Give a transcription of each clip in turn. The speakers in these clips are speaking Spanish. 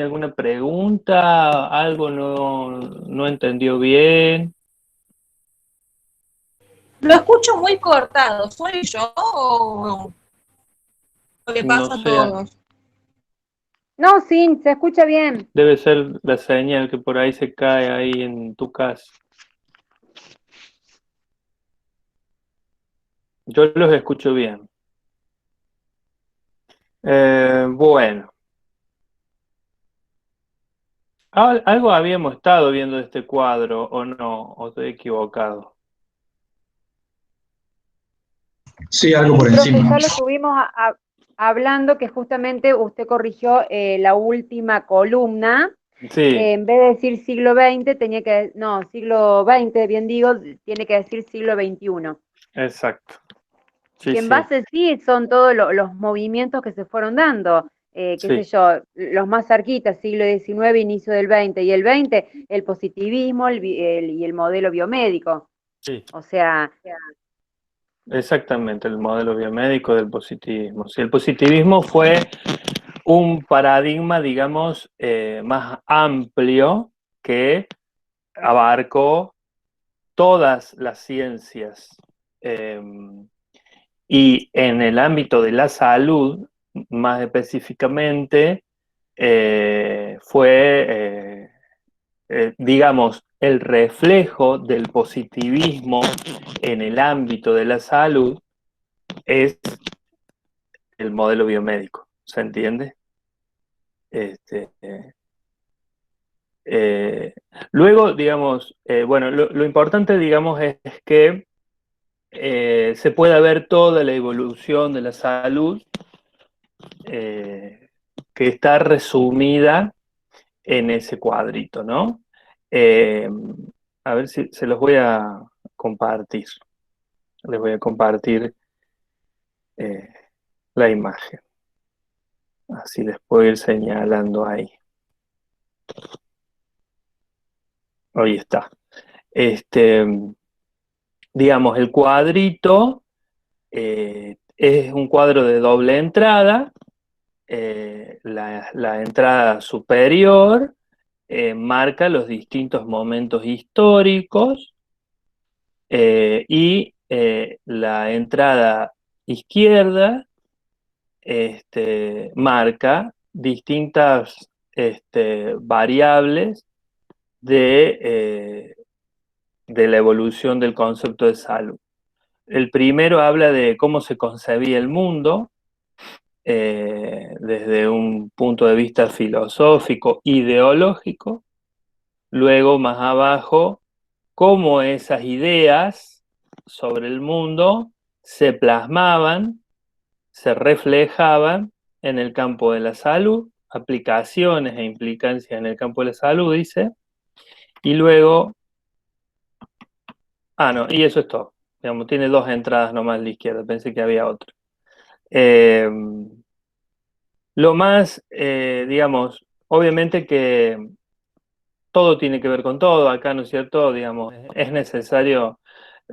alguna pregunta? ¿Algo no entendió bien? Lo escucho muy cortado. ¿Soy yo o le No pasa a sé, todos? No, sí, se escucha bien. debe ser la señal que por ahí se cae ahí en tu casa. Yo los escucho bien. Bueno, algo habíamos estado viendo de este cuadro, ¿o no? ¿O estoy equivocado? Sí, algo Sí, por profe, encima. ya lo estuvimos hablando, que justamente usted corrigió la última columna. Sí, En vez de decir siglo XX, tenía que, no, siglo XX, bien digo, tiene que decir siglo XXI. exacto. Sí, Y en sí, base sí son todos los movimientos que se fueron dando, qué sé sí, yo, los más cerquitas, siglo XIX, inicio del XX y el XX, el positivismo y el modelo biomédico. sí. O sea, Exactamente, el modelo biomédico del positivismo. Sí, el positivismo fue un paradigma, digamos, más amplio que abarcó todas las ciencias. Eh, y en el ámbito de la salud, más específicamente, fue, digamos, el reflejo del positivismo en el ámbito de la salud es el modelo biomédico, ¿se entiende? Este, eh, luego, digamos, bueno, lo importante, digamos, es que se pueda ver toda la evolución de la salud eh, que está resumida en ese cuadrito, ¿no? Eh, a ver si se los voy a compartir. Les voy a compartir eh, la imagen. Así les puedo ir señalando ahí. Ahí está. Este, digamos, el cuadrito es un cuadro de doble entrada. La entrada superior marca los distintos momentos históricos y la entrada izquierda marca distintas variables de la evolución del concepto de salud. El primero habla de cómo se concebía el mundo desde un punto de vista filosófico, ideológico. Luego, más abajo, cómo esas ideas sobre el mundo se plasmaban, se reflejaban en el campo de la salud, aplicaciones e implicancias en el campo de la salud, dice. Y luego, no, y eso es todo. Digamos, tiene dos entradas nomás a la izquierda, pensé que había otra. Eh, lo más, digamos, obviamente que todo tiene que ver con todo, acá, ¿no es cierto? Digamos, es necesario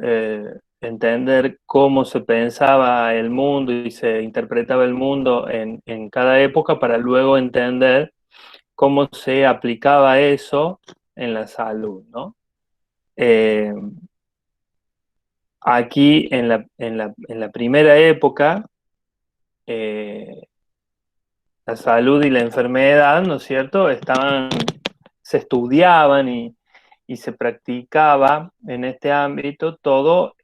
eh, entender cómo se pensaba el mundo y se interpretaba el mundo en cada época para luego entender cómo se aplicaba eso en la salud, ¿no? Eh, aquí en la primera época, eh, la salud y la enfermedad, ¿no es cierto?, se estudiaban y se practicaba en este ámbito todo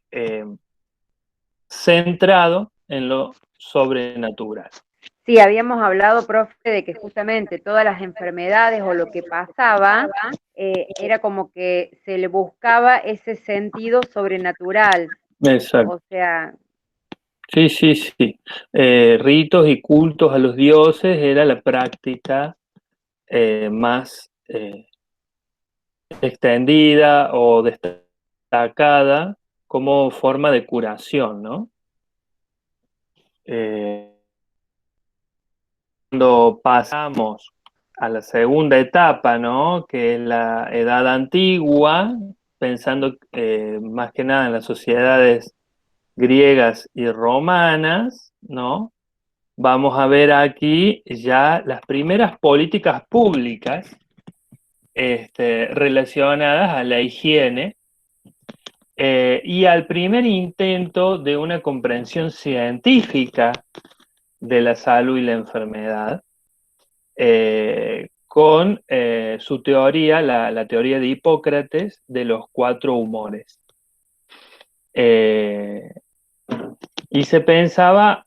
centrado en lo sobrenatural. sí, habíamos hablado, profe, de que justamente todas las enfermedades o lo que pasaba era como que se le buscaba ese sentido sobrenatural. Exacto. O sea, Sí, sí, sí. Ritos y cultos a los dioses era la práctica más extendida o destacada como forma de curación, ¿no? Eh, cuando pasamos a la segunda etapa, ¿no? Que es la edad antigua, pensando más que nada en las sociedades griegas y romanas, ¿no? vamos a ver aquí ya las primeras políticas públicas relacionadas a la higiene y al primer intento de una comprensión científica de la salud y la enfermedad, con su teoría, la teoría de Hipócrates, de los 4 humores. Y se pensaba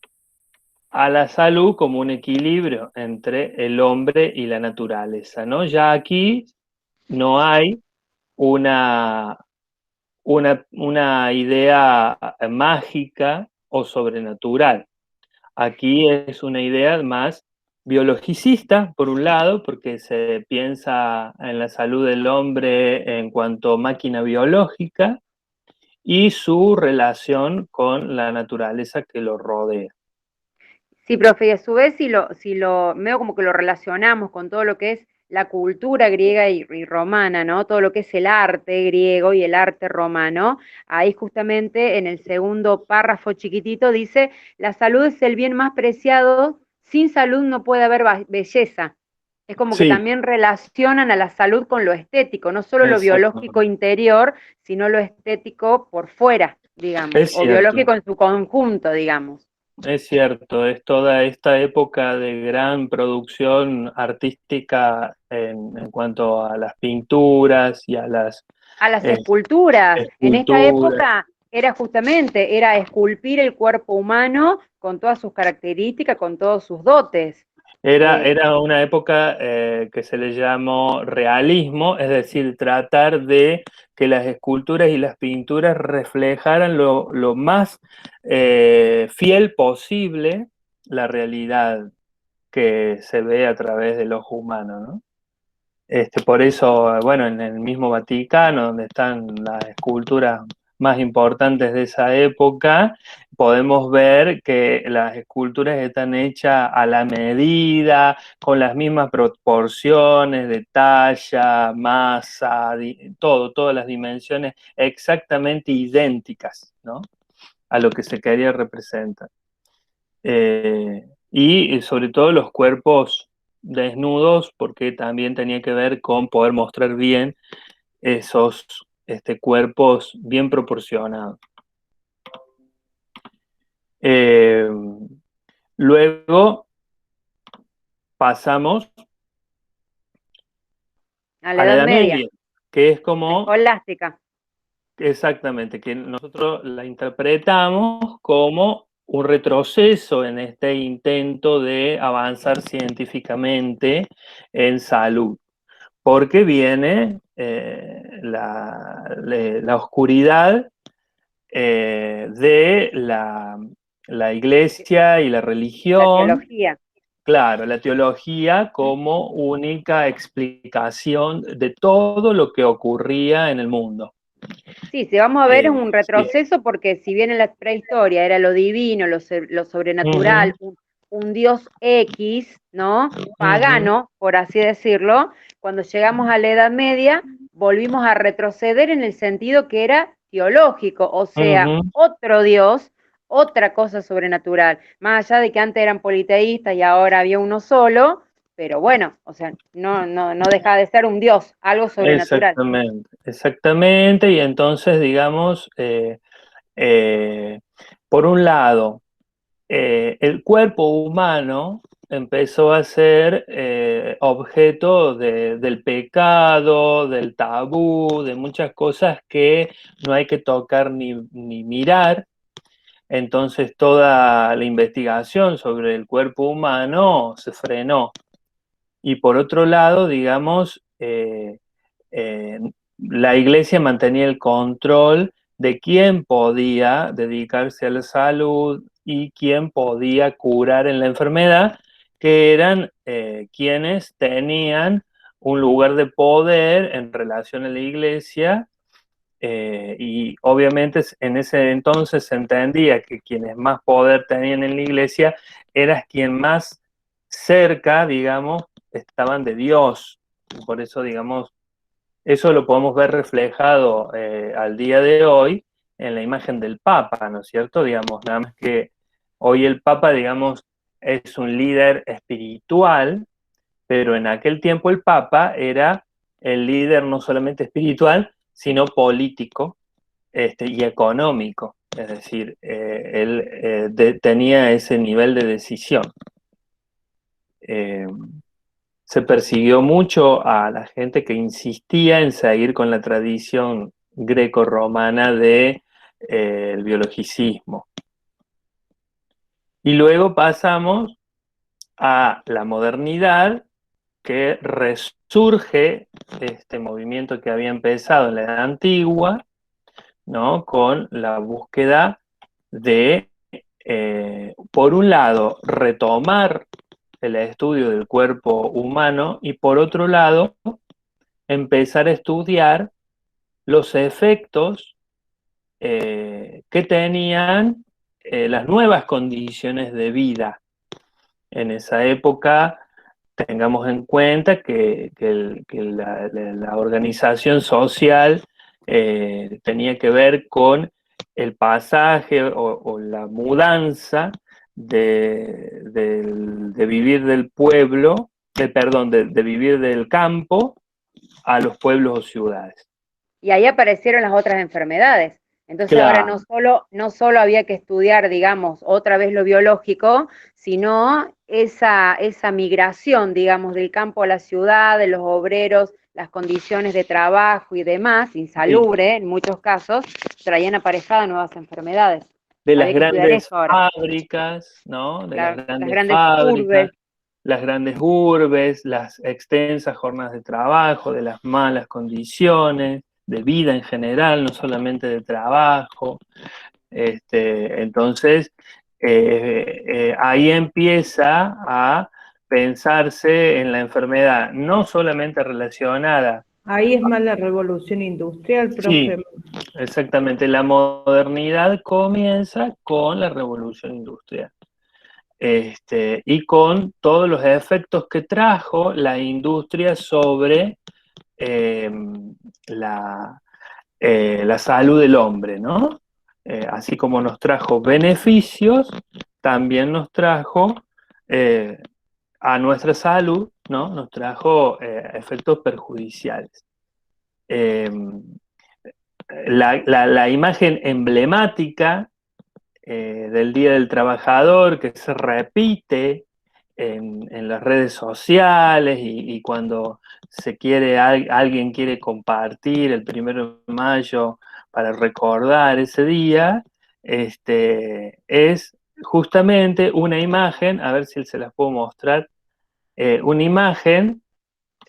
a la salud como un equilibrio entre el hombre y la naturaleza, ¿no? Ya aquí no hay una idea mágica o sobrenatural. Aquí es una idea más biologicista, por un lado, porque se piensa en la salud del hombre en cuanto a máquina biológica y su relación con la naturaleza que lo rodea. Sí, profe, y a su vez, medio como que lo relacionamos con todo lo que es la cultura griega y romana, ¿no? Todo lo que es el arte griego y el arte romano. Ahí justamente en el segundo párrafo chiquitito dice, la salud es el bien más preciado, sin salud no puede haber belleza. Es como que Sí, también relacionan a la salud con lo estético, no solo lo biológico exactamente. interior, sino lo estético por fuera, digamos, Es o cierto. biológico en su conjunto, digamos. Es cierto, es toda esta época de gran producción artística en cuanto a las pinturas y a las A las eh, esculturas. En esta esculturas. época era esculpir el cuerpo humano con todas sus características, con todos sus dotes. Eh, Era una época que se le llamó realismo, es decir, tratar de que las esculturas y las pinturas reflejaran lo más fiel posible la realidad que se ve a través del ojo humano, ¿no? Por eso, bueno, en el mismo Vaticano, donde están las esculturas más importantes de esa época, podemos ver que las esculturas están hechas a la medida, con las mismas proporciones de talla, masa, todas las dimensiones exactamente idénticas, ¿no? A lo que se quería representar. Y sobre todo los cuerpos desnudos, porque también tenía que ver con poder mostrar bien esos cuerpos bien proporcionados. Eh, Luego pasamos a la a la Edad Edad Media, Media, que es como, escolástica. exactamente, que nosotros la interpretamos como un retroceso en este intento de avanzar científicamente en salud. Porque viene la oscuridad de la iglesia y la La religión, teología. claro, la teología como única explicación de todo lo que ocurría en el mundo. Sí, si vamos a ver es un Sí. retroceso porque si bien en la prehistoria era lo divino, lo Ujú, sobrenatural, un dios X, ¿no? ujú, Pagano, por así decirlo, cuando llegamos a la Edad Media volvimos a retroceder en el sentido que era teológico, o sea, ujú. otro dios, otra cosa sobrenatural, más allá de que antes eran politeístas y ahora había uno solo, pero bueno, o sea, no deja de ser un dios, algo sobrenatural. Exactamente, exactamente. Y entonces, digamos, eh, por un lado, el cuerpo humano empezó a ser objeto del pecado, del tabú, de muchas cosas que no hay que tocar ni mirar. Entonces toda la investigación sobre el cuerpo humano se frenó. Y por otro lado, digamos, eh, la iglesia mantenía el control de quién podía dedicarse a la salud y quién podía curar en la enfermedad, que eran quienes tenían un lugar de poder en relación a la iglesia. Y obviamente en ese entonces se entendía que quienes más poder tenían en la iglesia eran quien más cerca, digamos, estaban de Dios. Por eso, digamos, eso lo podemos ver reflejado al día de hoy en la imagen del Papa, ¿no es cierto? Digamos, nada más que hoy el Papa, digamos, es un líder espiritual, pero en aquel tiempo el Papa era el líder no solamente espiritual, sino político y económico. Es decir, él tenía ese nivel de decisión. Se persiguió mucho a la gente que insistía en seguir con la tradición greco-romana de el biologicismo. Y luego pasamos a la modernidad, que resurge este movimiento que había empezado en la Edad Antigua, ¿no? Con la búsqueda de, por un lado, retomar el estudio del cuerpo humano y por otro lado, empezar a estudiar los efectos que tenían las nuevas condiciones de vida. En esa época, tengamos en cuenta que la organización social tenía que ver con el pasaje o la mudanza de vivir del pueblo, de vivir del campo a los pueblos o ciudades. Y ahí aparecieron las otras enfermedades. Entonces ahora Claro. no solo había que estudiar, digamos, otra vez lo biológico, sino esa migración, digamos, del campo a la ciudad, de los obreros, las condiciones de trabajo y demás, insalubre en muchos casos, traían aparejadas nuevas enfermedades. De las Había que estudiar grandes eso ahora. fábricas, ¿no? De las Claro, las grandes grandes fábricas, urbes. las grandes urbes, las extensas jornadas de trabajo, de las malas condiciones, de vida en general, no solamente de trabajo. Entonces, ahí empieza a pensarse en la enfermedad, no solamente relacionada. Ahí es más la revolución industrial, Sí, profe. exactamente. La modernidad comienza con la revolución industrial. Y con todos los efectos que trajo la industria sobre la, la salud del hombre, ¿no? Así como nos trajo beneficios, también nos trajo a nuestra salud, ¿no? Nos trajo efectos perjudiciales. La imagen emblemática del Día del Trabajador que se repite en las redes sociales y cuando alguien quiere compartir el 1 de mayo para recordar ese día, es justamente una imagen, a ver si se las puedo mostrar, una imagen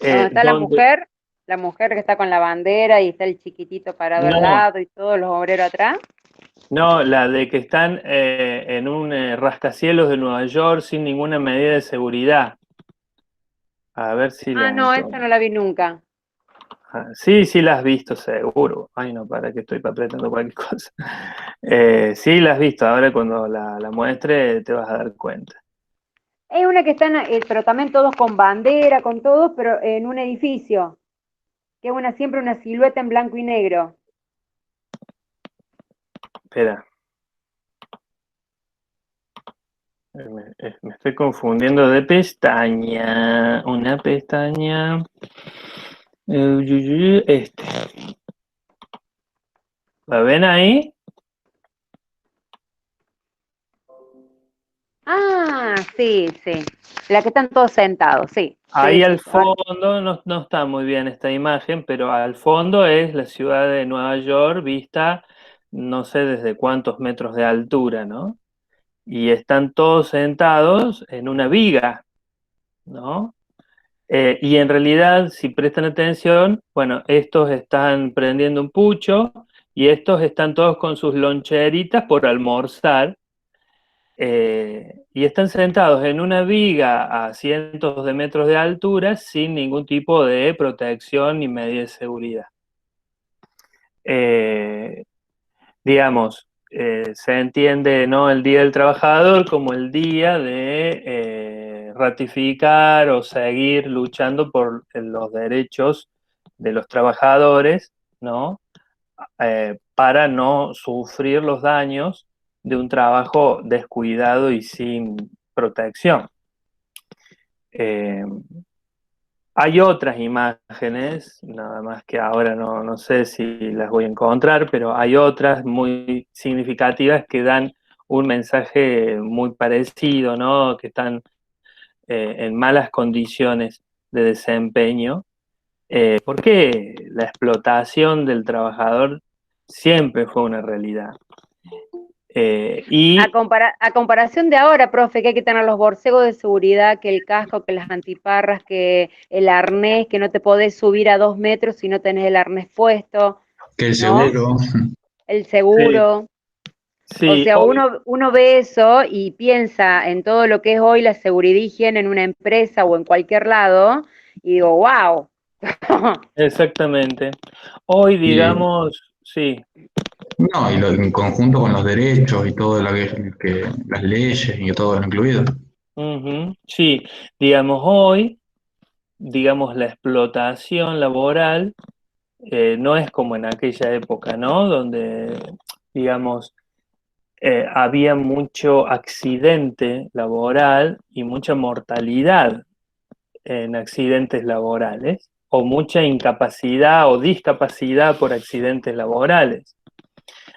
Donde está donde la mujer que está con la bandera y está el chiquitito parado al no, lado y todos los obreros atrás. no, la de que están en un rascacielos de Nueva York sin ninguna medida de seguridad. A ver si Ah, la no, esa no la vi nunca. Sí, sí la has visto, seguro. Ay, no, para que estoy apretando cualquier cosa. Sí la has visto, ahora cuando la muestre te vas a dar cuenta. Es una que están, pero también todos con bandera, con todos, pero en un edificio, que es siempre una silueta en blanco y negro. Espera. Me estoy confundiendo de pestaña. Una pestaña. ¿La ven ahí? Ah, sí, sí. La que están todos sentados, sí. Ahí Sí, al sí. fondo, no está muy bien esta imagen, pero al fondo es la ciudad de Nueva York vista, no sé desde cuántos metros de altura, ¿no? Y están todos sentados en una viga, ¿no? Y en realidad, si prestan atención, bueno, estos están prendiendo un pucho y estos están todos con sus loncheritas por almorzar. Y están sentados en una viga a cientos de metros de altura sin ningún tipo de protección ni medida de seguridad. Digamos, se entiende, ¿no?, el Día del Trabajador como el día de ratificar o seguir luchando por los derechos de los trabajadores, ¿no? Para no sufrir los daños de un trabajo descuidado y sin protección. Hay otras imágenes, nada más que ahora no sé si las voy a encontrar, pero hay otras muy significativas que dan un mensaje muy parecido, ¿no? Que están en malas condiciones de desempeño, porque la explotación del trabajador siempre fue una realidad. A comparación de ahora, profe, que hay que tener los borcegos de seguridad, que el casco, que las antiparras, que el arnés, que no te podés subir a 2 metros si no tenés el arnés puesto, Que el ¿no? seguro. El seguro. Sí, O sea, hoy, uno ve eso y piensa en todo lo que es hoy la seguridad y higiene en una empresa o en cualquier lado, y digo, wow. exactamente. Hoy, Y, digamos, sí. no, y en conjunto con los derechos y todo lo que las leyes y todo lo incluido. Ujú, sí, digamos, hoy, digamos, la explotación laboral no es como en aquella época, ¿no? Donde, digamos, había mucho accidente laboral y mucha mortalidad en accidentes laborales, o mucha incapacidad o discapacidad por accidentes laborales,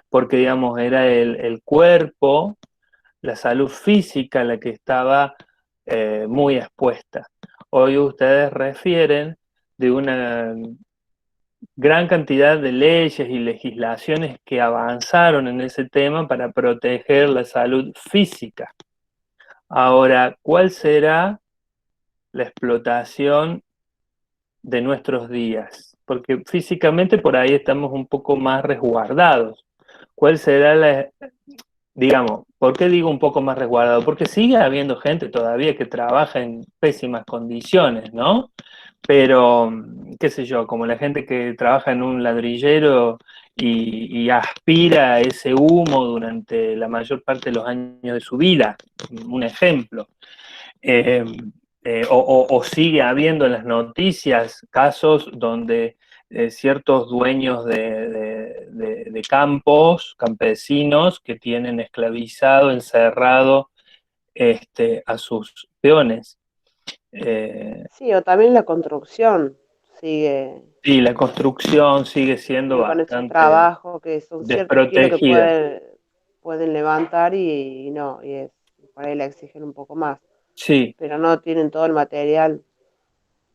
porque, digamos, era el cuerpo, la salud física la que estaba muy expuesta. Hoy ustedes refieren de una gran cantidad de leyes y legislaciones que avanzaron en ese tema para proteger la salud física. Ahora, ¿cuál será la explotación de nuestros días? Porque físicamente por ahí estamos un poco más resguardados. ¿Cuál será la, digamos, ¿por qué digo un poco más resguardado? Porque sigue habiendo gente todavía que trabaja en pésimas condiciones, ¿no? Pero, qué sé yo, como la gente que trabaja en un ladrillero y aspira ese humo durante la mayor parte de los años de su vida, un ejemplo. Eh, o sigue habiendo en las noticias casos donde ciertos dueños de campos, campesinos, que tienen esclavizado, encerrado a sus peones. Sí, o también la construcción sigue, Sí, la construcción sigue siendo sigue con esos bastante trabajos que son ciertos kilos que desprotegida. pueden levantar y no, por ahí le exigen un poco más, Sí, pero no tienen todo el material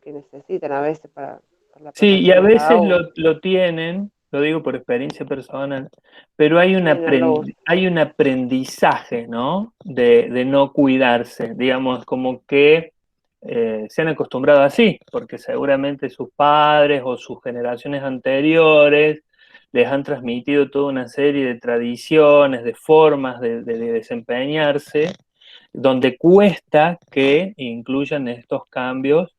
que necesitan a veces para la sí, y protección a de cada veces uno. lo tienen, lo digo por experiencia personal, pero hay Sí, no lo usan. hay un aprendizaje, ¿no? De no cuidarse, digamos, como que se han acostumbrado así, porque seguramente sus padres o sus generaciones anteriores les han transmitido toda una serie de tradiciones, de formas de desempeñarse, donde cuesta que incluyan estos cambios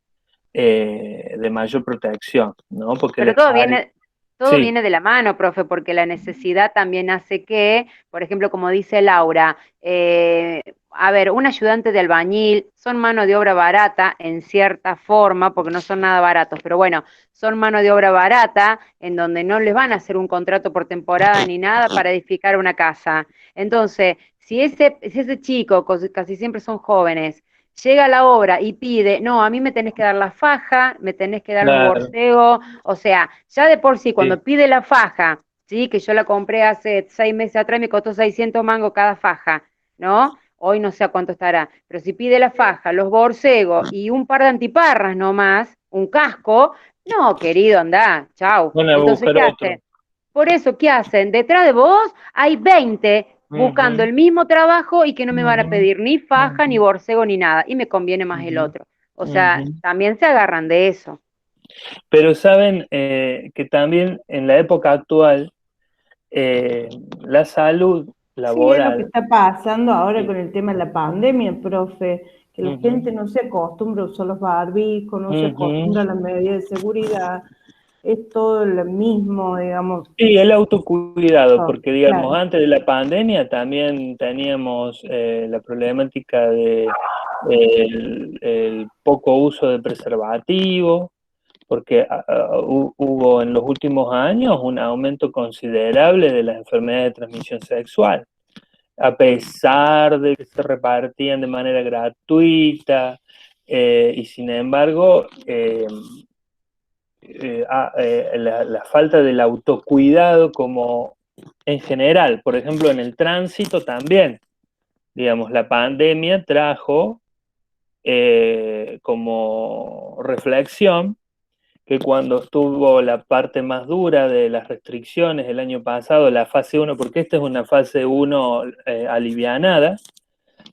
de mayor protección, ¿no? Porque Pero les parece. todo Sí, viene de la mano, profe, porque la necesidad también hace que, por ejemplo, como dice Laura, a ver, un ayudante de albañil son mano de obra barata en cierta forma, porque no son nada baratos, pero bueno, son mano de obra barata en donde no les van a hacer un contrato por temporada ni nada para edificar una casa. Entonces, si ese chico, casi siempre son jóvenes, llega a la obra y pide, no, a mí me tenés que dar la faja, me tenés que dar los claro, borcegos, o sea, ya de por sí, sí. cuando pide la faja, ¿sí? Que yo la compré hace 6 meses atrás y me costó 600 mangos cada faja, ¿no? Hoy no sé a cuánto estará, pero si pide la faja, los borcegos y un par de antiparras nomás, un casco, no, querido, anda, chau. Van a Entonces, buscar ¿qué otro. hace? Por eso, ¿qué hacen? Detrás de vos hay 20 buscando Ujú, el mismo trabajo y que no me van a ujú, pedir ni faja, ni ujú, borcego, ni nada. Y me conviene más el ujú, otro. O sea, ujú. también se agarran de eso. Pero saben que también en la época actual la salud Sí, es lo que laboral, está pasando ahora sí, con el tema de la pandemia, profe, que la ujú, gente no se acostumbra a usar los barbijos, no se ujú. acostumbra a las medidas de seguridad, es todo lo mismo, digamos, Sí, el autocuidado, porque digamos, claro. antes de la pandemia también teníamos la problemática de el poco uso de preservativo, porque hubo en los últimos años un aumento considerable de las enfermedades de transmisión sexual. a pesar de que se repartían de manera gratuita, y sin embargo, la falta del autocuidado como en general, por ejemplo, en el tránsito también, digamos, la pandemia trajo como reflexión que cuando estuvo la parte más dura de las restricciones el año pasado, la fase uno, porque esta es una fase uno alivianada,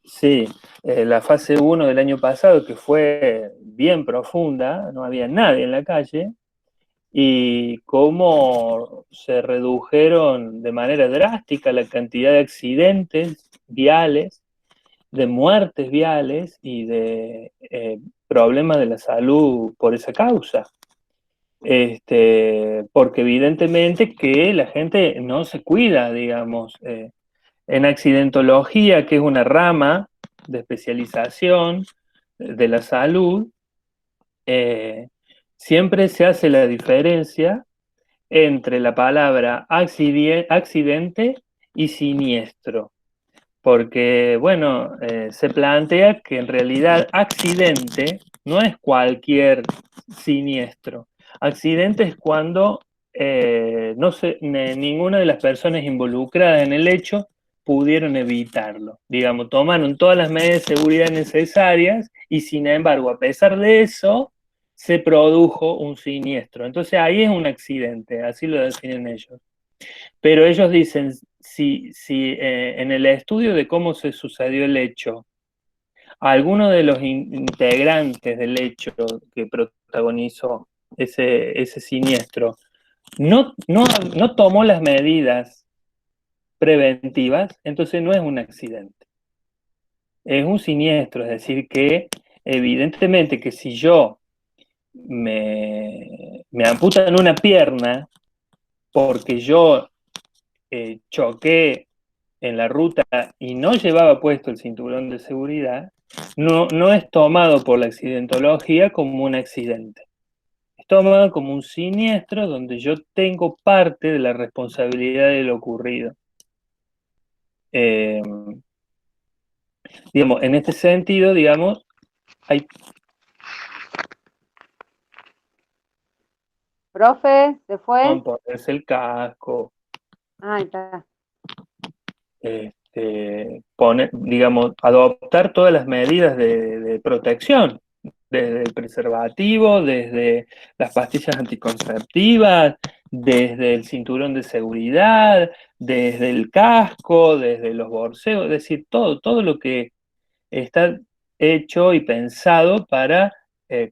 sí, la fase uno del año pasado, que fue bien profunda, no había nadie en la calle, y cómo se redujeron de manera drástica la cantidad de accidentes viales, de muertes viales y de problemas de la salud por esa causa. Porque evidentemente que la gente no se cuida, digamos. En accidentología, que es una rama de especialización de la salud, siempre se hace la diferencia entre la palabra accidente y siniestro. Porque, bueno, se plantea que en realidad accidente no es cualquier siniestro. Accidente es cuando ninguna de las personas involucradas en el hecho pudieron evitarlo. Digamos, tomaron todas las medidas de seguridad necesarias y sin embargo, a pesar de eso, se produjo un siniestro. Entonces ahí es un accidente, así lo definen ellos. Pero ellos dicen, si en el estudio de cómo se sucedió el hecho, alguno de los integrantes del hecho que protagonizó ese siniestro no tomó las medidas preventivas, entonces no es un accidente, es un siniestro, es decir, que evidentemente que si yo me amputan una pierna porque yo choqué en la ruta y no llevaba puesto el cinturón de seguridad, no es tomado por la accidentología como un accidente. Es tomado como un siniestro donde yo tengo parte de la responsabilidad de lo ocurrido. Digamos, en este sentido, digamos, hay... Profe, ¿se fue? ponerse el casco, Ahí está. digamos, adoptar todas las medidas de protección, desde el preservativo, desde las pastillas anticonceptivas, desde el cinturón de seguridad, desde el casco, desde los borseos, es decir, todo lo que está hecho y pensado para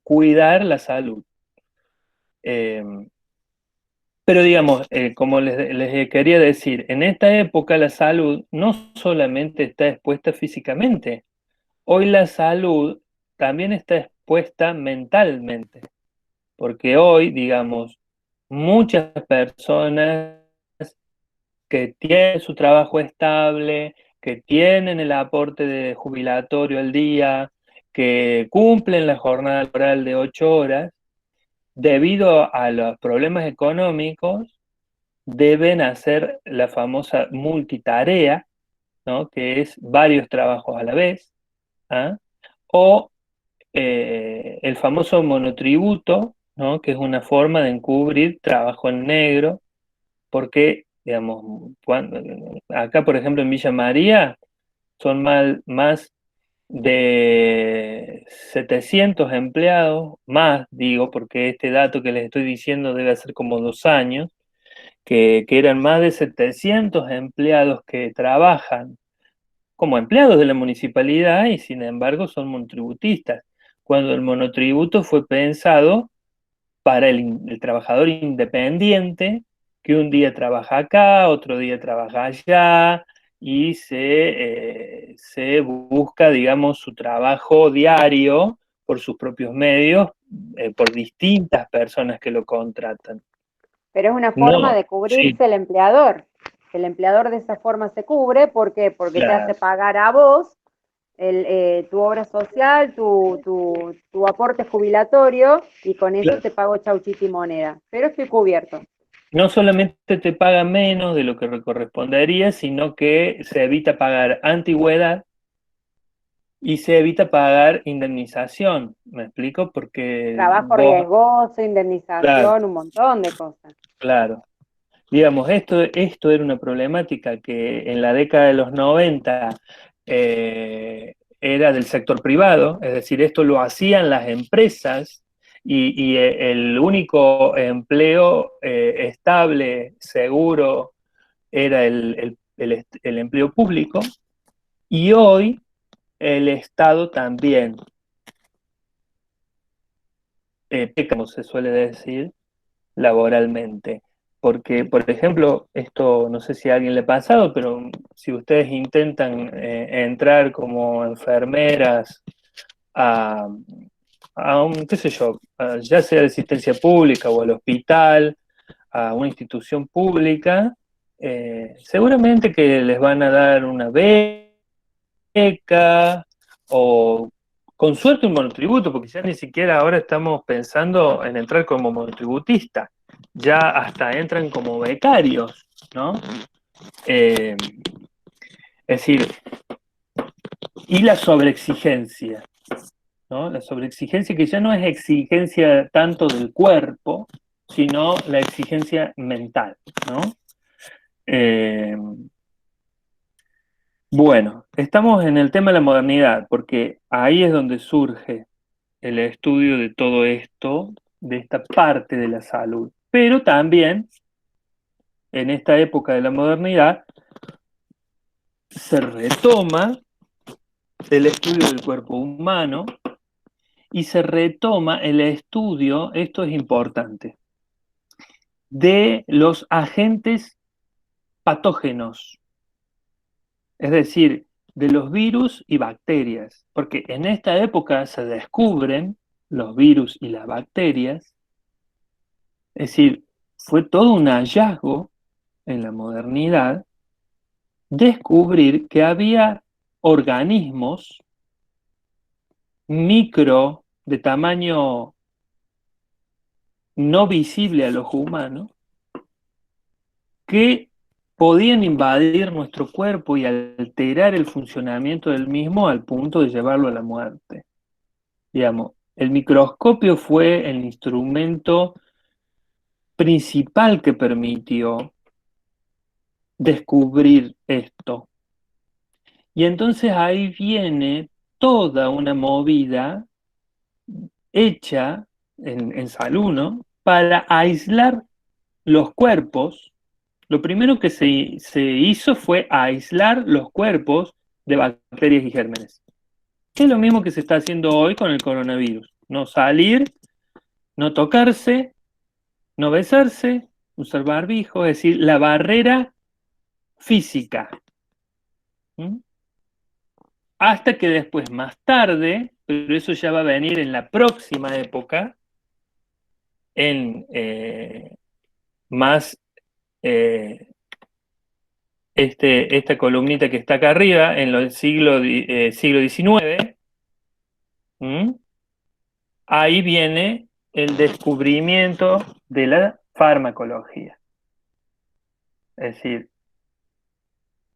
cuidar la salud. Pero digamos, como les quería decir, en esta época la salud no solamente está expuesta físicamente, hoy la salud también está expuesta mentalmente, porque hoy, digamos, muchas personas que tienen su trabajo estable, que tienen el aporte de jubilatorio al día, que cumplen la jornada laboral de 8 horas, debido a los problemas económicos, deben hacer la famosa multitarea, ¿no? Que es varios trabajos a la vez, ¿ah? O el famoso monotributo, ¿no? Que es una forma de encubrir trabajo en negro, porque, digamos, acá, por ejemplo, en Villa María, son más de 700 empleados, más digo, porque este dato que les estoy diciendo debe ser como 2 años, que eran más de 700 empleados que trabajan como empleados de la municipalidad y sin embargo son monotributistas, cuando el monotributo fue pensado para el trabajador independiente que un día trabaja acá, otro día trabaja allá y se busca, digamos, su trabajo diario por sus propios medios, por distintas personas que lo contratan. Pero es una forma No, de sí, cubrirse el empleador. El empleador de esa forma se cubre, ¿por qué? Porque te claro. hace pagar a vos tu obra social, tu aporte jubilatorio, y con eso te pago chauchita y moneda. Pero estoy cubierto. no solamente te paga menos de lo que correspondería, sino que se evita pagar antigüedad y se evita pagar indemnización. ¿Me explico? Porque Trabajo vos, riesgoso, claro, indemnización, un montón de cosas. claro. Digamos, esto era una problemática que en la década de los 90 era del sector privado, es decir, esto lo hacían las empresas y el único empleo estable, seguro, era el empleo público, y hoy el Estado también, como se suele decir, laboralmente. Porque, por ejemplo, esto no sé si a alguien le ha pasado, pero si ustedes intentan entrar como enfermeras a, a un, qué sé yo, ya sea de asistencia pública o al hospital, a una institución pública, seguramente que les van a dar una beca o con suerte un monotributo, porque ya ni siquiera ahora estamos pensando en entrar como monotributista, ya hasta entran como becarios, ¿no? Es decir, y la sobreexigencia, ¿no? La sobreexigencia que ya no es exigencia tanto del cuerpo, sino la exigencia mental, ¿no? Eh, bueno, estamos en el tema de la modernidad, porque ahí es donde surge el estudio de todo esto, de esta parte de la salud. Pero también, en esta época de la modernidad, se retoma el estudio del cuerpo humano y se retoma el estudio, esto es importante, de los agentes patógenos, es decir, de los virus y bacterias, porque en esta época se descubren los virus y las bacterias, es decir, fue todo un hallazgo en la modernidad descubrir que había organismos micro de tamaño no visible al ojo humano que podían invadir nuestro cuerpo y alterar el funcionamiento del mismo al punto de llevarlo a la muerte. Digamos, el microscopio fue el instrumento principal que permitió descubrir esto. Y entonces ahí viene toda una movida hecha en salud, ¿no? Para aislar los cuerpos. Lo primero que se hizo fue aislar los cuerpos de bacterias y gérmenes. Que es lo mismo que se está haciendo hoy con el coronavirus. No salir, no tocarse, no besarse, usar barbijo, es decir, la barrera física. ¿Mm? Hasta que después, más tarde, pero eso ya va a venir en la próxima época, en más esta columnita que está acá arriba, en el siglo XIX, ¿m? Ahí viene el descubrimiento de la farmacología. Es decir,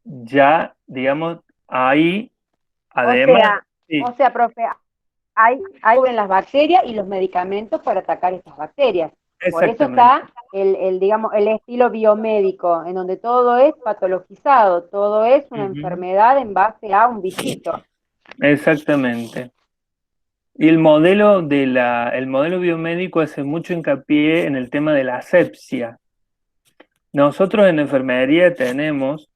ya, digamos, ahí, además, sí, O sea, profe, hay en las bacterias y los medicamentos para atacar estas bacterias. Por eso exactamente, está digamos, el estilo biomédico, en donde todo es patologizado, todo es una ujú, enfermedad en base a un bichito. exactamente. Y el modelo biomédico hace mucho hincapié en el tema de la asepsia. Nosotros en enfermería tenemos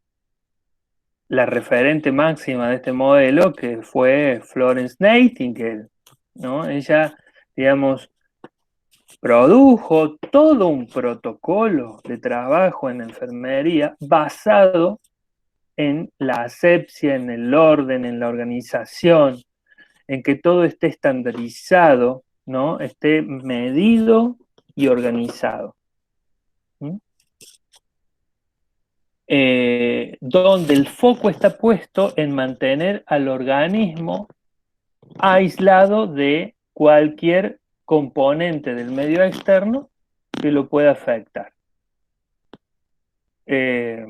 la referente máxima de este modelo, que fue Florence Nightingale, ¿no? Ella, digamos, produjo todo un protocolo de trabajo en enfermería basado en la asepsia, en el orden, en la organización, en que todo esté estandarizado, ¿no? Esté medido y organizado. ¿Mm? Donde el foco está puesto en mantener al organismo aislado de cualquier componente del medio externo que lo pueda afectar. Eh,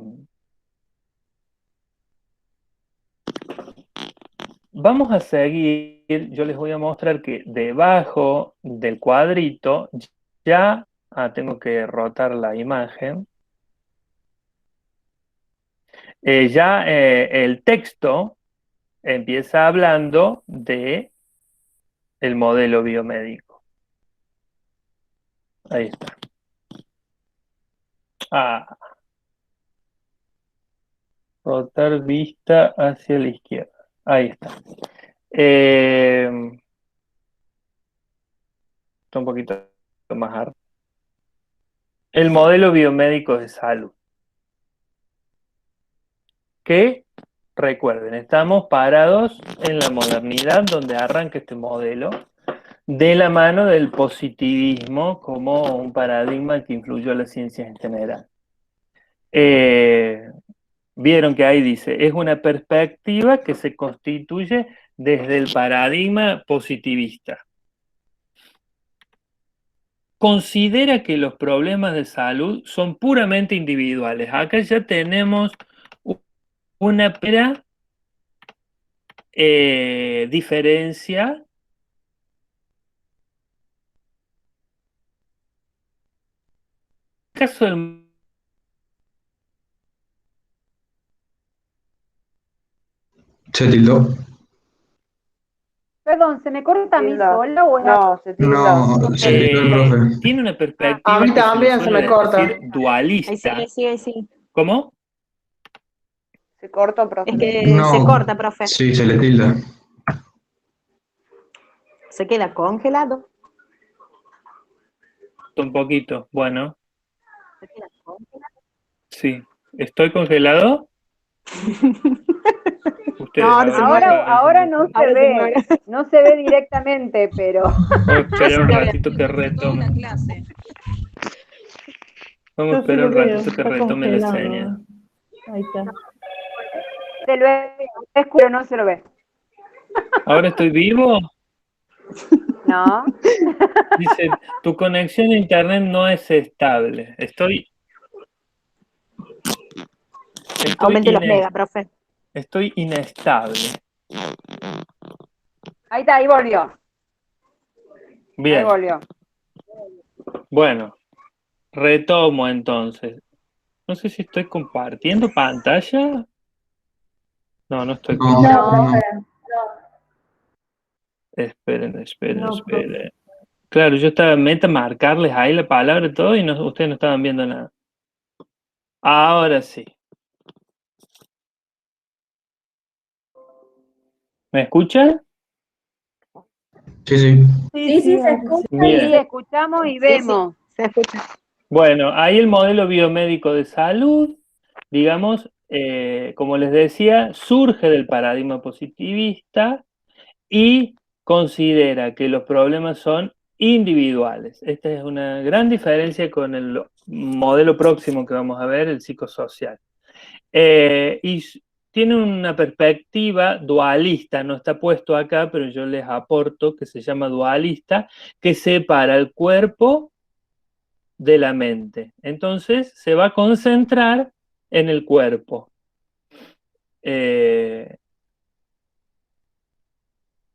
Vamos a seguir, yo les voy a mostrar que debajo del cuadrito ya, tengo que rotar la imagen, el texto empieza hablando de el modelo biomédico. Ahí está. Rotar vista hacia la izquierda. Ahí está. Está un poquito más arriba. El modelo biomédico de salud. Que, recuerden, estamos parados en la modernidad donde arranca este modelo de la mano del positivismo como un paradigma que influyó a las ciencias en general. Vieron que ahí dice, es una perspectiva que se constituye desde el paradigma positivista. Considera que los problemas de salud son puramente individuales. Acá ya tenemos una primera diferencia. En el caso del Se tildó. Perdón, ¿se me corta a mí Tilda. sola o es No, se tilda. No, se tildó el profe. tiene una perspectiva A mí que se le también se suele me corta. decir dualista. Ahí sí. ¿Cómo? Se corta, profe. Es que No. se corta, profe. Sí, se le tilda. Se queda congelado. Un poquito. Bueno, Se queda congelado. sí. ¿Estoy congelado? Ustedes No, a ver, Ahora no Ahora se se ve, mueve. no se ve directamente, pero Vamos a esperar un ratito que retome. Vamos a Yo sí esperar un lo veo, ratito que está retome la congelado. señal. Ahí está. se lo ve, es oscuro, no se lo ve. ¿Ahora estoy vivo? No, Dice, tu conexión a internet no es estable. Estoy Aumente los ine- mega, profe. estoy inestable. ahí está, ahí volvió. Ahí Bien, volvió. bueno, retomo entonces. No sé si estoy compartiendo pantalla. No, no estoy No, compartiendo. no. Esperen. No, Claro, yo estaba en meta marcarles ahí la palabra y todo y ustedes no estaban viendo nada. Ahora sí. ¿Me escuchan? Sí, sí. Sí, se escucha. Sí, Bien. escuchamos y vemos. Se escucha. Bueno, ahí el modelo biomédico de salud, digamos, como les decía, surge del paradigma positivista y considera que los problemas son individuales. Esta es una gran diferencia con el modelo próximo que vamos a ver, el psicosocial. Y tiene una perspectiva dualista, no está puesto acá, pero yo les aporto que se llama dualista, que separa el cuerpo de la mente. Entonces se va a concentrar en el cuerpo.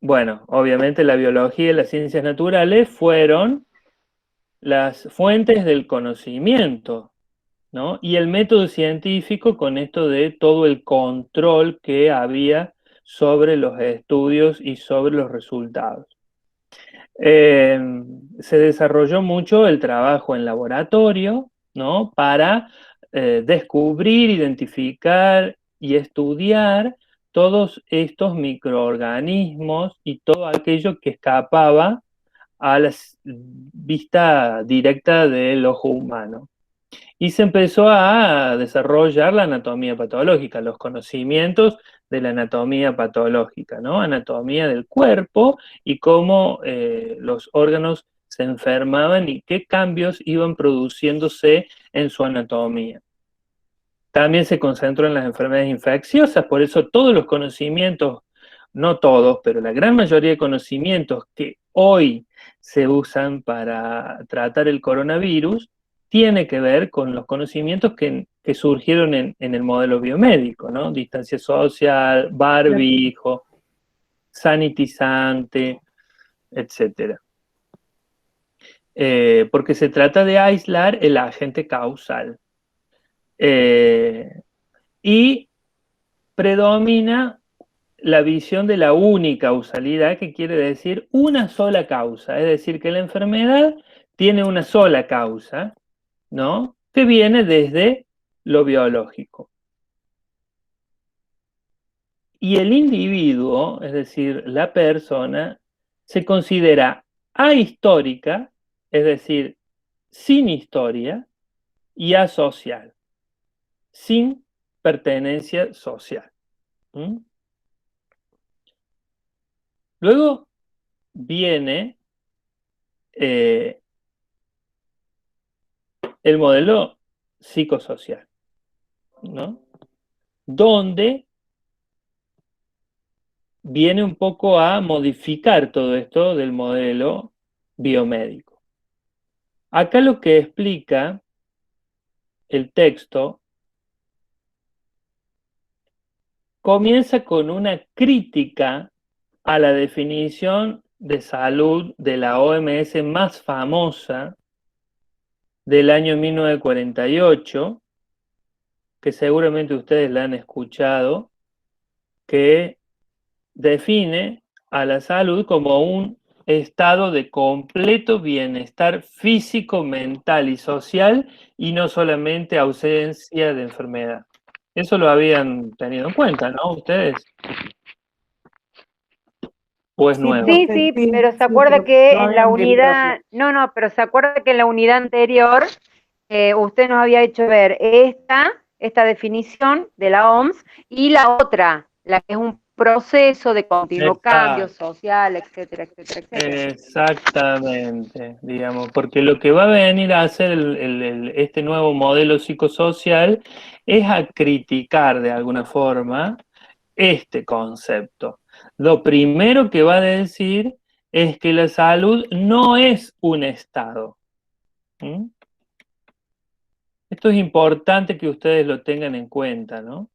Bueno, obviamente la biología y las ciencias naturales fueron las fuentes del conocimiento, ¿no? Y el método científico con esto de todo el control que había sobre los estudios y sobre los resultados. Se desarrolló mucho el trabajo en laboratorio, ¿no? Para descubrir, identificar y estudiar todos estos microorganismos y todo aquello que escapaba a la vista directa del ojo humano. Y se empezó a desarrollar la anatomía patológica, los conocimientos de la anatomía patológica, ¿no? Anatomía del cuerpo y cómo los órganos se enfermaban y qué cambios iban produciéndose en su anatomía. También se concentró en las enfermedades infecciosas, por eso todos los conocimientos, no todos, pero la gran mayoría de conocimientos que hoy se usan para tratar el coronavirus, tiene que ver con los conocimientos que que surgieron en el modelo biomédico, ¿no? Distancia social, barbijo, sanitizante, etcétera. Porque se trata de aislar el agente causal. Y predomina la visión de la unicausalidad, que quiere decir una sola causa, es decir, que la enfermedad tiene una sola causa, ¿no? Que viene desde lo biológico. Y el individuo, es decir, la persona, se considera ahistórica, es decir, sin historia, y asocial, sin pertenencia social. ¿Mm? Luego viene el modelo psicosocial, ¿no? Donde viene un poco a modificar todo esto del modelo biomédico. Acá lo que explica el texto comienza con una crítica a la definición de salud de la OMS más famosa del año 1948, que seguramente ustedes la han escuchado, que define a la salud como un estado de completo bienestar físico, mental y social, y no solamente ausencia de enfermedad. Eso lo habían tenido en cuenta, ¿no? ¿Ustedes? ¿O es nuevo? Sí, profe, sí, pero se acuerda pero que no en la habían visto. unidad, no, pero se acuerda que en la unidad anterior usted nos había hecho ver esta definición de la OMS y la otra, la que es un proceso de continuo cambio social, etcétera, etcétera, etcétera. Exactamente, digamos, porque lo que va a venir a hacer este nuevo modelo psicosocial es a criticar de alguna forma este concepto. Lo primero que va a decir es que la salud no es un estado. ¿Mm? Esto es importante que ustedes lo tengan en cuenta, ¿no?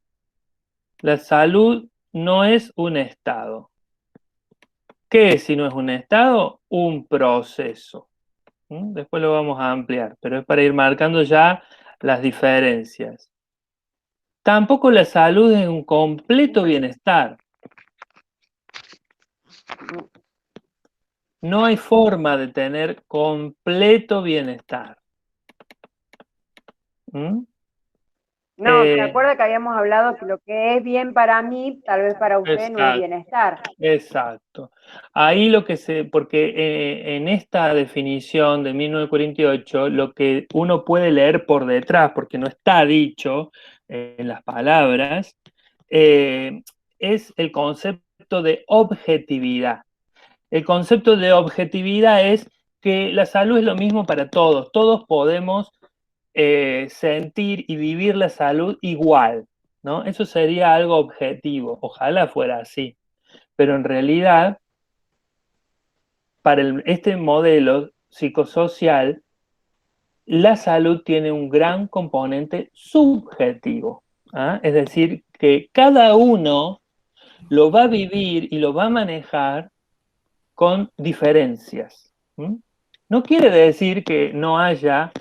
La salud no es un estado. ¿Qué es si no es un estado? Un proceso. Después lo vamos a ampliar, pero es para ir marcando ya las diferencias. Tampoco la salud es un completo bienestar. No hay forma de tener completo bienestar. ¿Mm? No, ¿se acuerda que habíamos hablado que lo que es bien para mí, tal vez para usted no es bienestar? Exacto. Ahí lo que porque en esta definición de 1948, lo que uno puede leer por detrás, porque no está dicho en las palabras, es el concepto de objetividad. El concepto de objetividad es que la salud es lo mismo para todos. Todos podemos sentir y vivir la salud igual, ¿no? Eso sería algo objetivo. Ojalá fuera así. Pero en realidad, para este modelo psicosocial, la salud tiene un gran componente subjetivo. ¿Ah? Es decir, que cada uno lo va a vivir y lo va a manejar con diferencias. ¿Mm? No quiere decir que no haya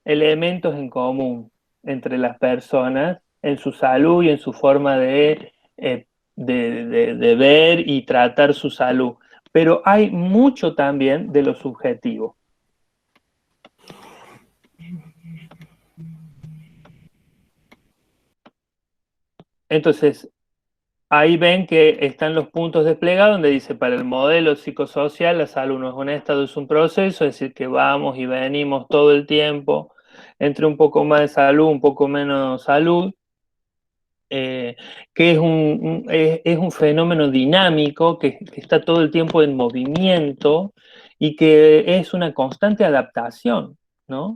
elementos en común entre las personas en su salud y en su forma de ver y tratar su salud, pero hay mucho también de lo subjetivo. Entonces, ahí ven que están los puntos desplegados donde dice, para el modelo psicosocial, la salud no es un estado, es un proceso, es decir, que vamos y venimos todo el tiempo entre un poco más de salud, un poco menos salud, que es un fenómeno dinámico, que está todo el tiempo en movimiento y que es una constante adaptación, ¿no?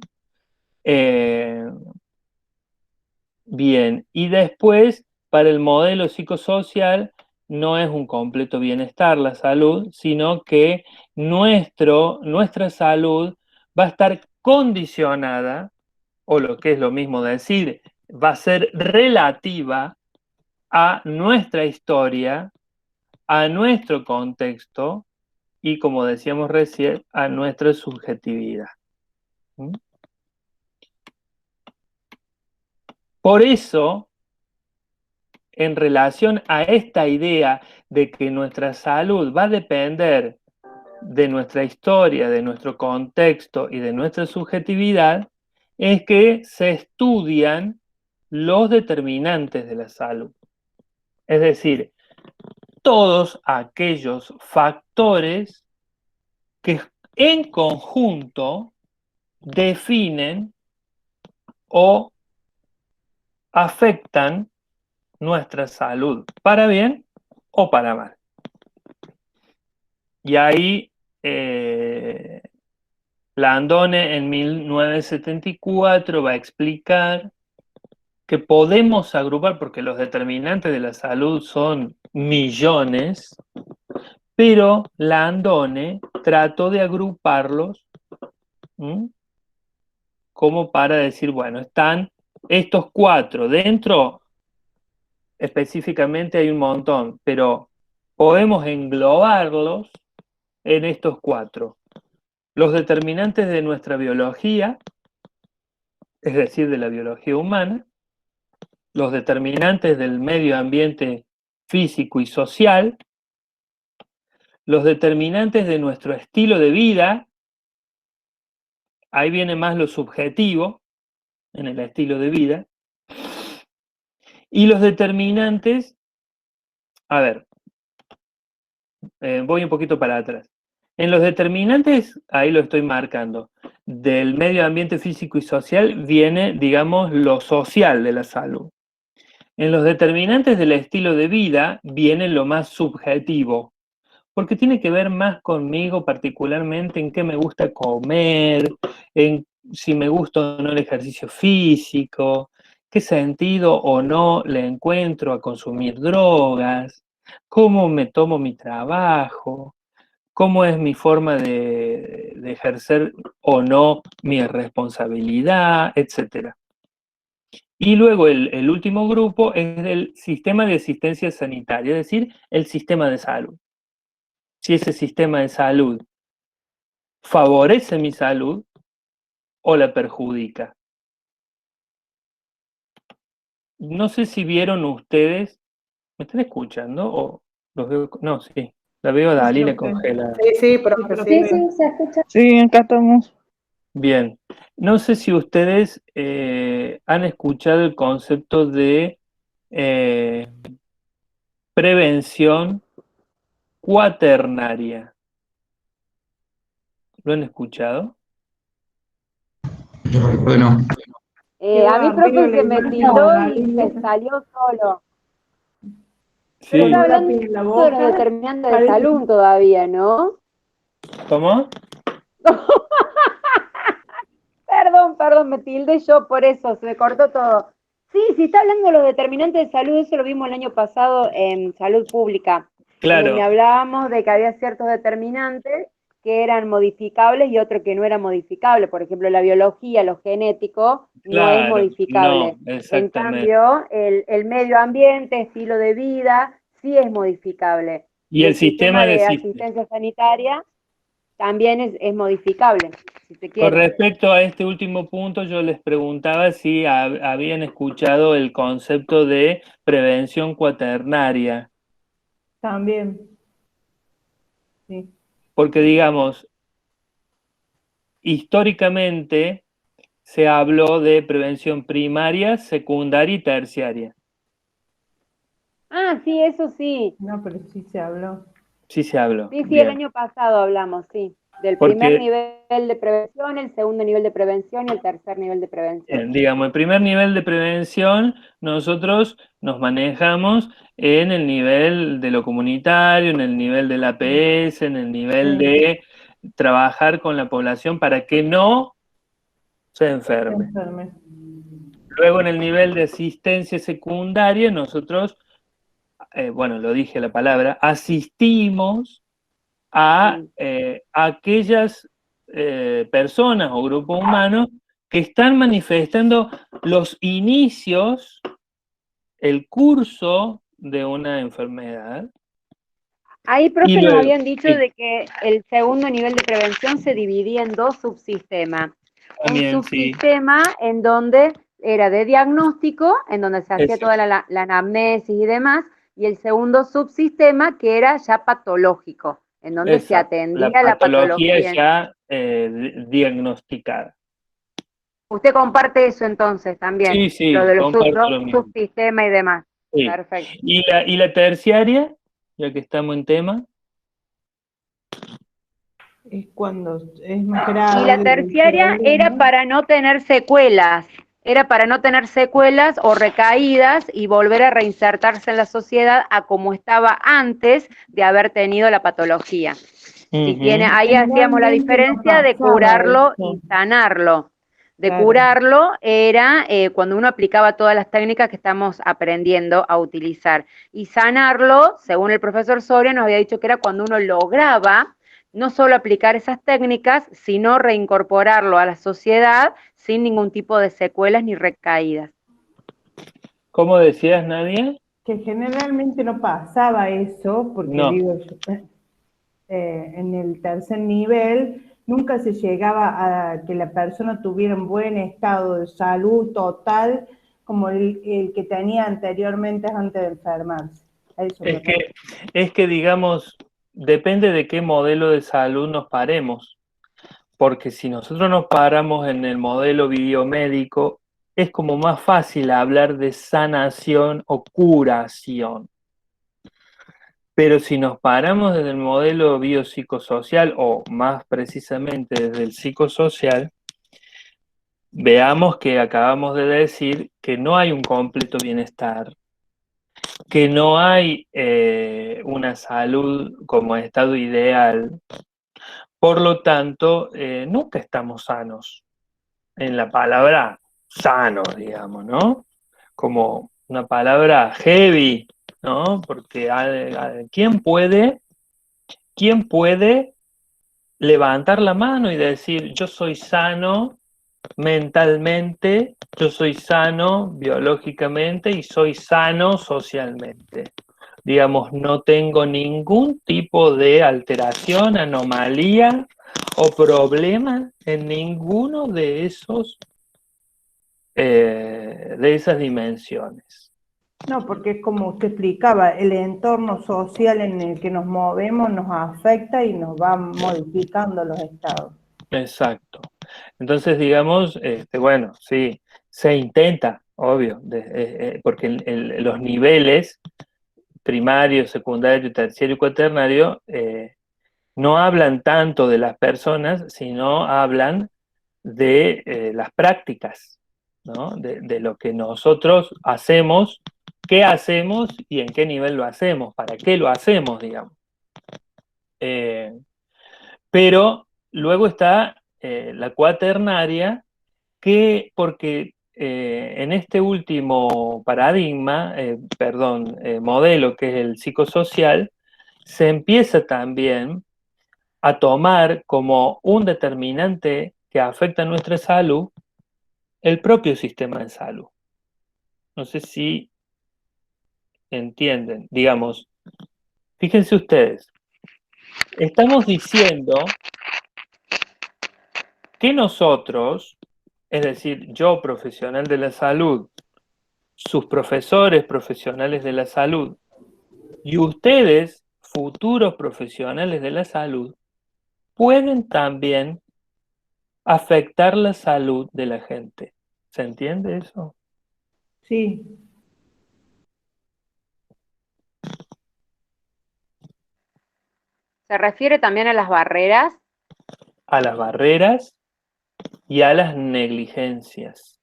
Bien, y después, para el modelo psicosocial, no es un completo bienestar la salud, sino que nuestra salud va a estar condicionada, o lo que es lo mismo decir, va a ser relativa a nuestra historia, a nuestro contexto y, como decíamos recién, a nuestra subjetividad. ¿Mm? Por eso, en relación a esta idea de que nuestra salud va a depender de nuestra historia, de nuestro contexto y de nuestra subjetividad, es que se estudian los determinantes de la salud. Es decir, todos aquellos factores que en conjunto definen o afectan nuestra salud, para bien o para mal. Y ahí Landone en 1974 va a explicar que podemos agrupar, porque los determinantes de la salud son millones, pero Landone trató de agruparlos, ¿m? Como para decir, bueno, están estos 4, dentro específicamente hay un montón, pero podemos englobarlos en estos 4. Los determinantes de nuestra biología, es decir, de la biología humana, los determinantes del medio ambiente físico y social, los determinantes de nuestro estilo de vida, ahí viene más lo subjetivo en el estilo de vida, y los determinantes, a ver, voy un poquito para atrás. En los determinantes, ahí lo estoy marcando, del medio ambiente físico y social viene, digamos, lo social de la salud. En los determinantes del estilo de vida viene lo más subjetivo, porque tiene que ver más conmigo particularmente en qué me gusta comer, en si me gusta o no el ejercicio físico, qué sentido o no le encuentro a consumir drogas, cómo me tomo mi trabajo, cómo es mi forma de ejercer o no mi responsabilidad, etc. Y luego el último grupo es el sistema de asistencia sanitaria, es decir, el sistema de salud. Si ese sistema de salud favorece mi salud o la perjudica. No sé si vieron ustedes, ¿me están escuchando? ¿O los veo? No, sí, la veo a Dalila congelada. Sí, profe, Sí, sí, se escucha. Sí, acá estamos. Bien, no sé si ustedes han escuchado el concepto de prevención cuaternaria. ¿Lo han escuchado? Yo recuerdo no. A mí, profe, se me tildó y se salió solo. Sí. Pero está hablando de los determinantes de salud todavía, ¿no? ¿Cómo? Perdón, me tildé yo por eso, se me cortó todo. Sí, está hablando de los determinantes de salud, eso lo vimos el año pasado en salud pública, Claro. donde hablábamos de que había ciertos determinantes que eran modificables y otros que no eran modificables. Por ejemplo, la biología, lo genético, no es Claro, modificable. no, En exactamente. cambio, el medio ambiente, estilo de vida, sí es modificable. Y el sistema de asistencia sanitaria también es modificable, si se Con quiere. respecto a este último punto, yo les preguntaba si habían escuchado el concepto de prevención cuaternaria, También. Sí. porque digamos, históricamente se habló de prevención primaria, secundaria y terciaria. Ah, sí, eso sí. No, pero sí se habló. Sí se habló. Sí, Bien. el año pasado hablamos, sí. Del Porque- primer nivel de prevención, el segundo nivel de prevención y el tercer nivel de prevención. Digamos, el primer nivel de prevención, nosotros nos manejamos en el nivel de lo comunitario, en el nivel del APS, en el nivel Sí. de trabajar con la población para que no se enferme. Enferme. Luego, en el nivel de asistencia secundaria, nosotros, bueno, lo dije la palabra, asistimos a aquellas personas o grupos humanos que están manifestando los inicios, el curso de una enfermedad. Ahí, Y profe, nos luego, habían dicho sí, de que el segundo nivel de prevención se dividía en dos subsistemas. Un también, sí, subsistema en donde era de diagnóstico, en donde se hacía es toda la anamnesis y demás, y el segundo subsistema que era ya patológico, en donde se exacto. La atendía la patología patología. ya diagnosticada. Usted comparte eso entonces también, Sí, lo sí, de los comparto dos lo mismo. subsistemas y demás. Sí. Perfecto. Y la terciaria, ya que estamos en tema, Es cuando es más Y grave la el terciaria era problema. para no tener secuelas, era para no tener secuelas o recaídas y volver a reinsertarse en la sociedad a como estaba antes de haber tenido la patología. Si tiene, ujú, ahí hacíamos la Generalmente no diferencia de pasaba curarlo eso, y sanarlo. De claro. curarlo era cuando uno aplicaba todas las técnicas que estamos aprendiendo a utilizar. Y sanarlo, según el profesor Soria, nos había dicho que era cuando uno lograba no solo aplicar esas técnicas, sino reincorporarlo a la sociedad sin ningún tipo de secuelas ni recaídas. ¿cómo decías, Nadia? Que generalmente no pasaba eso, porque No, digo, en el tercer nivel nunca se llegaba a que la persona tuviera un buen estado de salud total como el que tenía anteriormente antes de enfermarse. A eso me refiero. es que digamos, depende de qué modelo de salud nos paremos, porque si nosotros nos paramos en el modelo biomédico, es como más fácil hablar de sanación o curación. Pero si nos paramos desde el modelo biopsicosocial, o más precisamente desde el psicosocial, veamos que acabamos de decir que no hay un completo bienestar, que no hay una salud como estado ideal. Por lo tanto, nunca estamos sanos, en la palabra sanos, digamos, ¿no? Como una palabra heavy, ¿no? Porque quién puede levantar la mano y decir, yo soy sano mentalmente, yo soy sano biológicamente y soy sano socialmente? Digamos, no tengo ningún tipo de alteración, anomalía o problema en ninguno de de esas dimensiones. No, porque es como usted explicaba, el entorno social en el que nos movemos nos afecta y nos va modificando los estados. Exacto. Entonces, digamos, bueno, sí, se intenta, obvio, porque los niveles primario, secundario, terciario y cuaternario no hablan tanto de las personas, sino hablan de las prácticas, ¿no? De lo que nosotros hacemos, qué hacemos y en qué nivel lo hacemos, para qué lo hacemos, digamos. Pero luego está la cuaternaria, que porque en este último paradigma, modelo que es el psicosocial, se empieza también a tomar como un determinante que afecta a nuestra salud el propio sistema de salud. No sé si entienden, digamos, fíjense ustedes, estamos diciendo que nosotros, es decir, yo profesional de la salud, sus profesores profesionales de la salud y ustedes, futuros profesionales de la salud, pueden también afectar la salud de la gente. ¿Se entiende eso? Sí, Se refiere también a las barreras. A las barreras y a las negligencias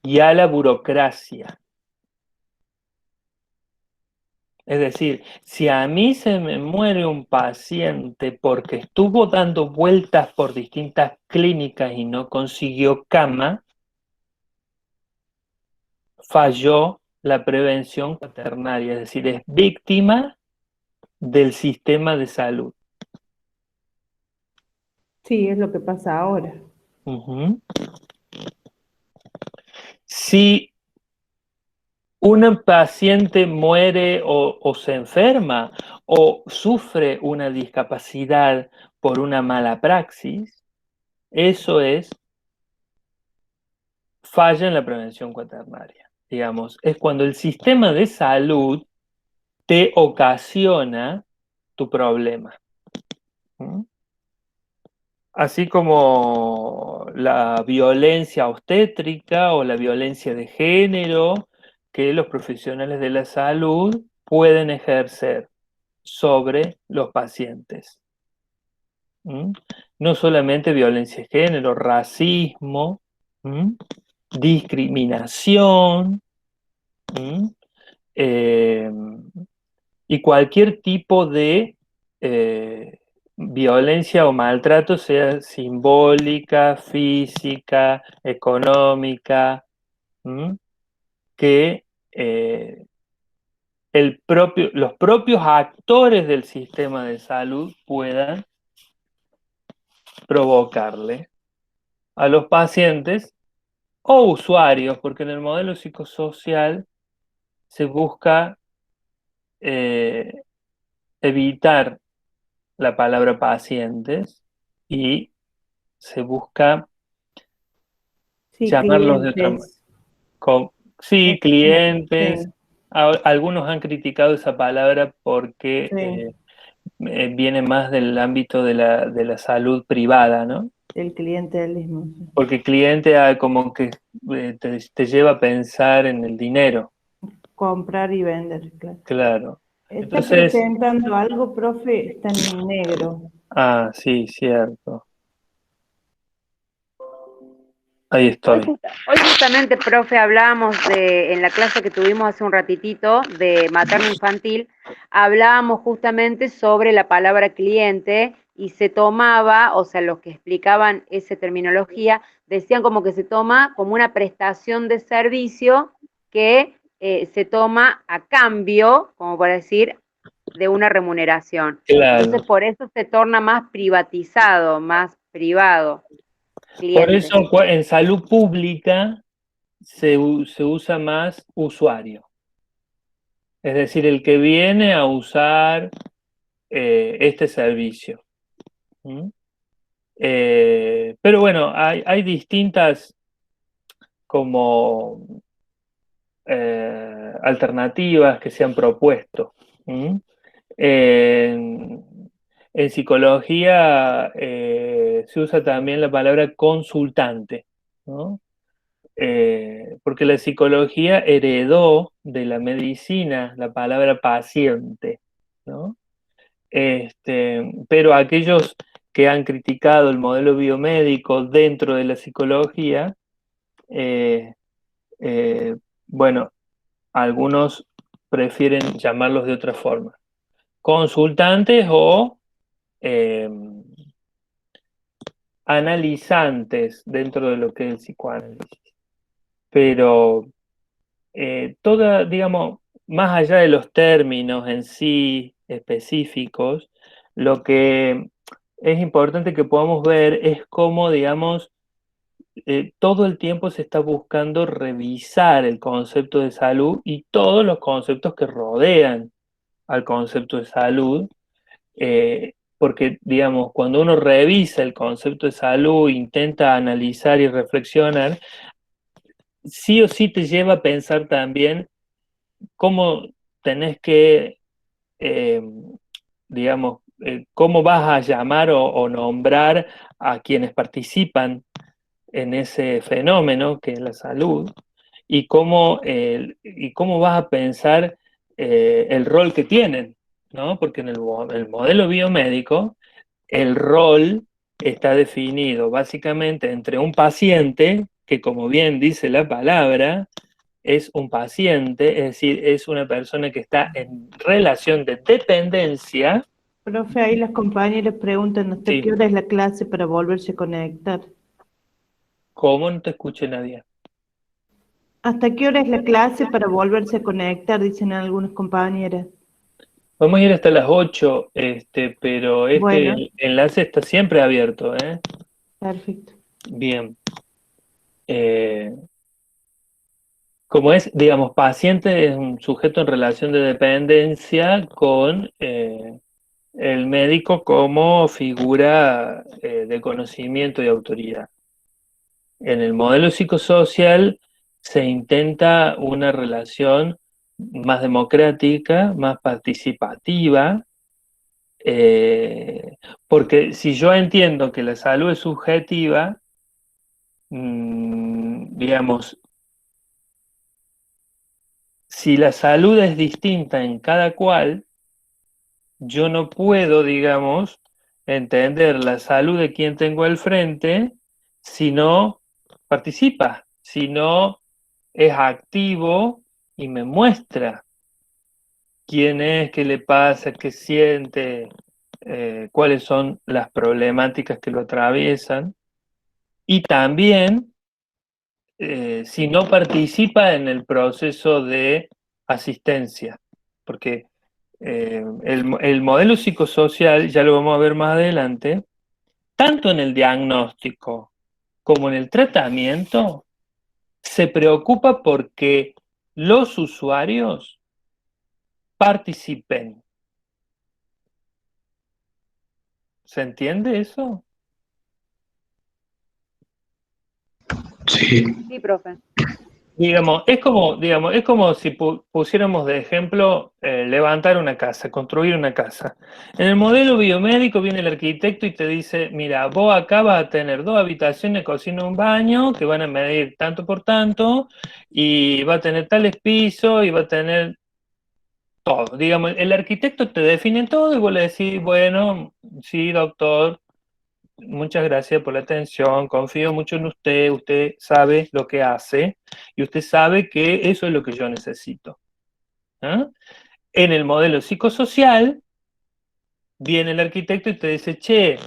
y a la burocracia. Es decir, si a mí se me muere un paciente porque estuvo dando vueltas por distintas clínicas y no consiguió cama, falló la prevención cuaternaria, es decir, es víctima del sistema de salud. sí, es lo que pasa ahora. Uh-huh. Si una paciente muere o se enferma o sufre una discapacidad por una mala praxis, eso es falla en la prevención cuaternaria. Digamos, es cuando el sistema de salud te ocasiona tu problema. ¿Mm? Así como la violencia obstétrica o la violencia de género que los profesionales de la salud pueden ejercer sobre los pacientes. ¿Mm? No solamente violencia de género, racismo, ¿Mm? discriminación, ¿Mm? Eh, y cualquier tipo de violencia o maltrato, sea simbólica, física, económica, ¿m? Que los propios actores del sistema de salud puedan provocarle a los pacientes o usuarios, porque en el modelo psicosocial se busca evitar la palabra pacientes y se busca Sí, llamarlos de otra manera. clientes. Sí, clientes. Sí, Algunos han criticado esa palabra porque sí, viene más del ámbito de la salud privada, ¿no? el clientelismo. Sí. Porque cliente como que te lleva a pensar en el dinero, Comprar y vender, claro. claro. Está Entonces, presentando algo, profe, está en negro. sí, cierto. Ahí Hoy, estoy. hoy justamente, profe, hablábamos en la clase que tuvimos hace un ratitito de materno infantil, hablábamos justamente sobre la palabra cliente y se tomaba, o sea, los que explicaban esa terminología, decían como que se toma como una prestación de servicio que se toma a cambio, como para decir, de una remuneración. Claro. Entonces, por eso se torna más privatizado, más privado. Por Cliente. eso en salud pública se usa más usuario. Es decir, el que viene a usar este servicio. ¿Mm? Pero bueno, hay distintas como alternativas que se han propuesto. ¿Mm? En, en psicología se usa también la palabra consultante, ¿no? Porque la psicología heredó de la medicina la palabra paciente, ¿no? Pero aquellos que han criticado el modelo biomédico dentro de la psicología, eh, eh, bueno, algunos prefieren llamarlos de otra forma. Consultantes o eh, analizantes dentro de lo que es el psicoanálisis. Pero toda, digamos, más allá de los términos en sí específicos, lo que es importante que podamos ver es cómo, digamos, todo el tiempo se está buscando revisar el concepto de salud y todos los conceptos que rodean al concepto de salud, porque, digamos, cuando uno revisa el concepto de salud, intenta analizar y reflexionar, sí o sí te lleva a pensar también cómo tenés que, eh, digamos, cómo vas a llamar o nombrar a quienes participan en ese fenómeno que es la salud y cómo vas a pensar el rol que tienen, ¿no? Porque en el modelo biomédico el rol está definido básicamente entre un paciente, que como bien dice la palabra, es un paciente, es decir, es una persona que está en relación de dependencia. Profe, ahí las compañeras preguntan hasta Sí, qué hora es la clase para volverse a conectar. ¿cómo? No te escuché nadie. ¿Hasta qué hora es la clase para volverse a conectar? Dicen algunas compañeras. Vamos a ir hasta las 8, pero Bueno, este enlace está siempre abierto, ¿eh? perfecto. Bien. Eh, como es, digamos, paciente es un sujeto en relación de dependencia con el médico como figura de conocimiento y autoridad. En el modelo psicosocial se intenta una relación más democrática, más participativa, porque si yo entiendo que la salud es subjetiva, digamos, si la salud es distinta en cada cual, yo no puedo, digamos, entender la salud de quien tengo al frente si no participa, si no es activo y me muestra quién es, qué le pasa, qué siente, cuáles son las problemáticas que lo atraviesan. Y también, si no participa en el proceso de asistencia, porque el modelo psicosocial, ya lo vamos a ver más adelante, tanto en el diagnóstico como en el tratamiento, se preocupa porque los usuarios participen. ¿Se entiende eso? Sí, Sí, profe. Digamos, es como si pusiéramos de ejemplo levantar una casa, construir una casa. En el modelo biomédico viene el arquitecto y te dice, mira, vos acá vas a tener 2 habitaciones, cocina, un baño, que van a medir tanto por tanto, y va a tener tales pisos, y va a tener todo. Digamos, el arquitecto te define todo y vos le decís, bueno, sí, doctor, muchas gracias por la atención, confío mucho en usted, usted sabe lo que hace y usted sabe que eso es lo que yo necesito. ¿Ah? En el modelo psicosocial, viene el arquitecto y te dice, che,